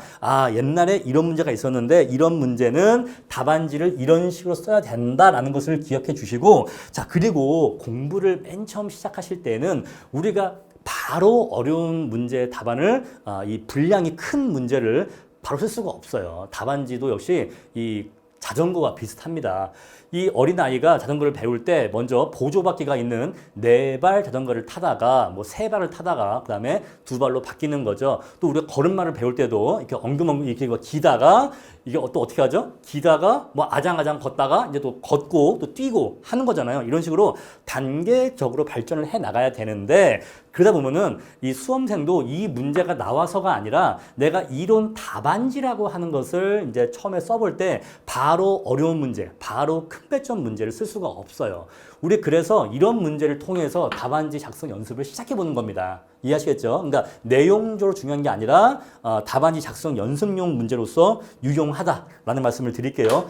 옛날에 이런 문제가 있었는데 이런 문제는 답안지를 이런 식으로 써야 된다라는 것을 기억해 주시고 자, 그리고 공부를 맨 처음 시작하실 때는 우리가 바로 어려운 문제의 답안을 이 분량이 큰 문제를 바로 쓸 수가 없어요. 답안지도 역시 이 자전거와 비슷합니다. 이 어린아이가 자전거를 배울 때 먼저 보조바퀴가 있는 4발 자전거를 타다가 뭐 3발을 타다가 그다음에 2발로 바뀌는 거죠. 또 우리가 걸음마를 배울 때도 이렇게 엉금엉금 이렇게 기다가 이게 또 어떻게 하죠? 기다가 뭐 아장아장 걷다가 이제 또 걷고 또 뛰고 하는 거잖아요. 이런 식으로 단계적으로 발전을 해 나가야 되는데 그러다 보면은 이 수험생도 이 문제가 나와서가 아니라 내가 이론 답안지라고 하는 것을 이제 처음에 써볼 때 바로 어려운 문제, 바로 큰 배점 문제를 쓸 수가 없어요. 우리 그래서 이런 문제를 통해서 답안지 작성 연습을 시작해 보는 겁니다. 이해하시겠죠? 그러니까 내용적으로 중요한 게 아니라 답안지 작성 연습용 문제로서 유용하다라는 말씀을 드릴게요.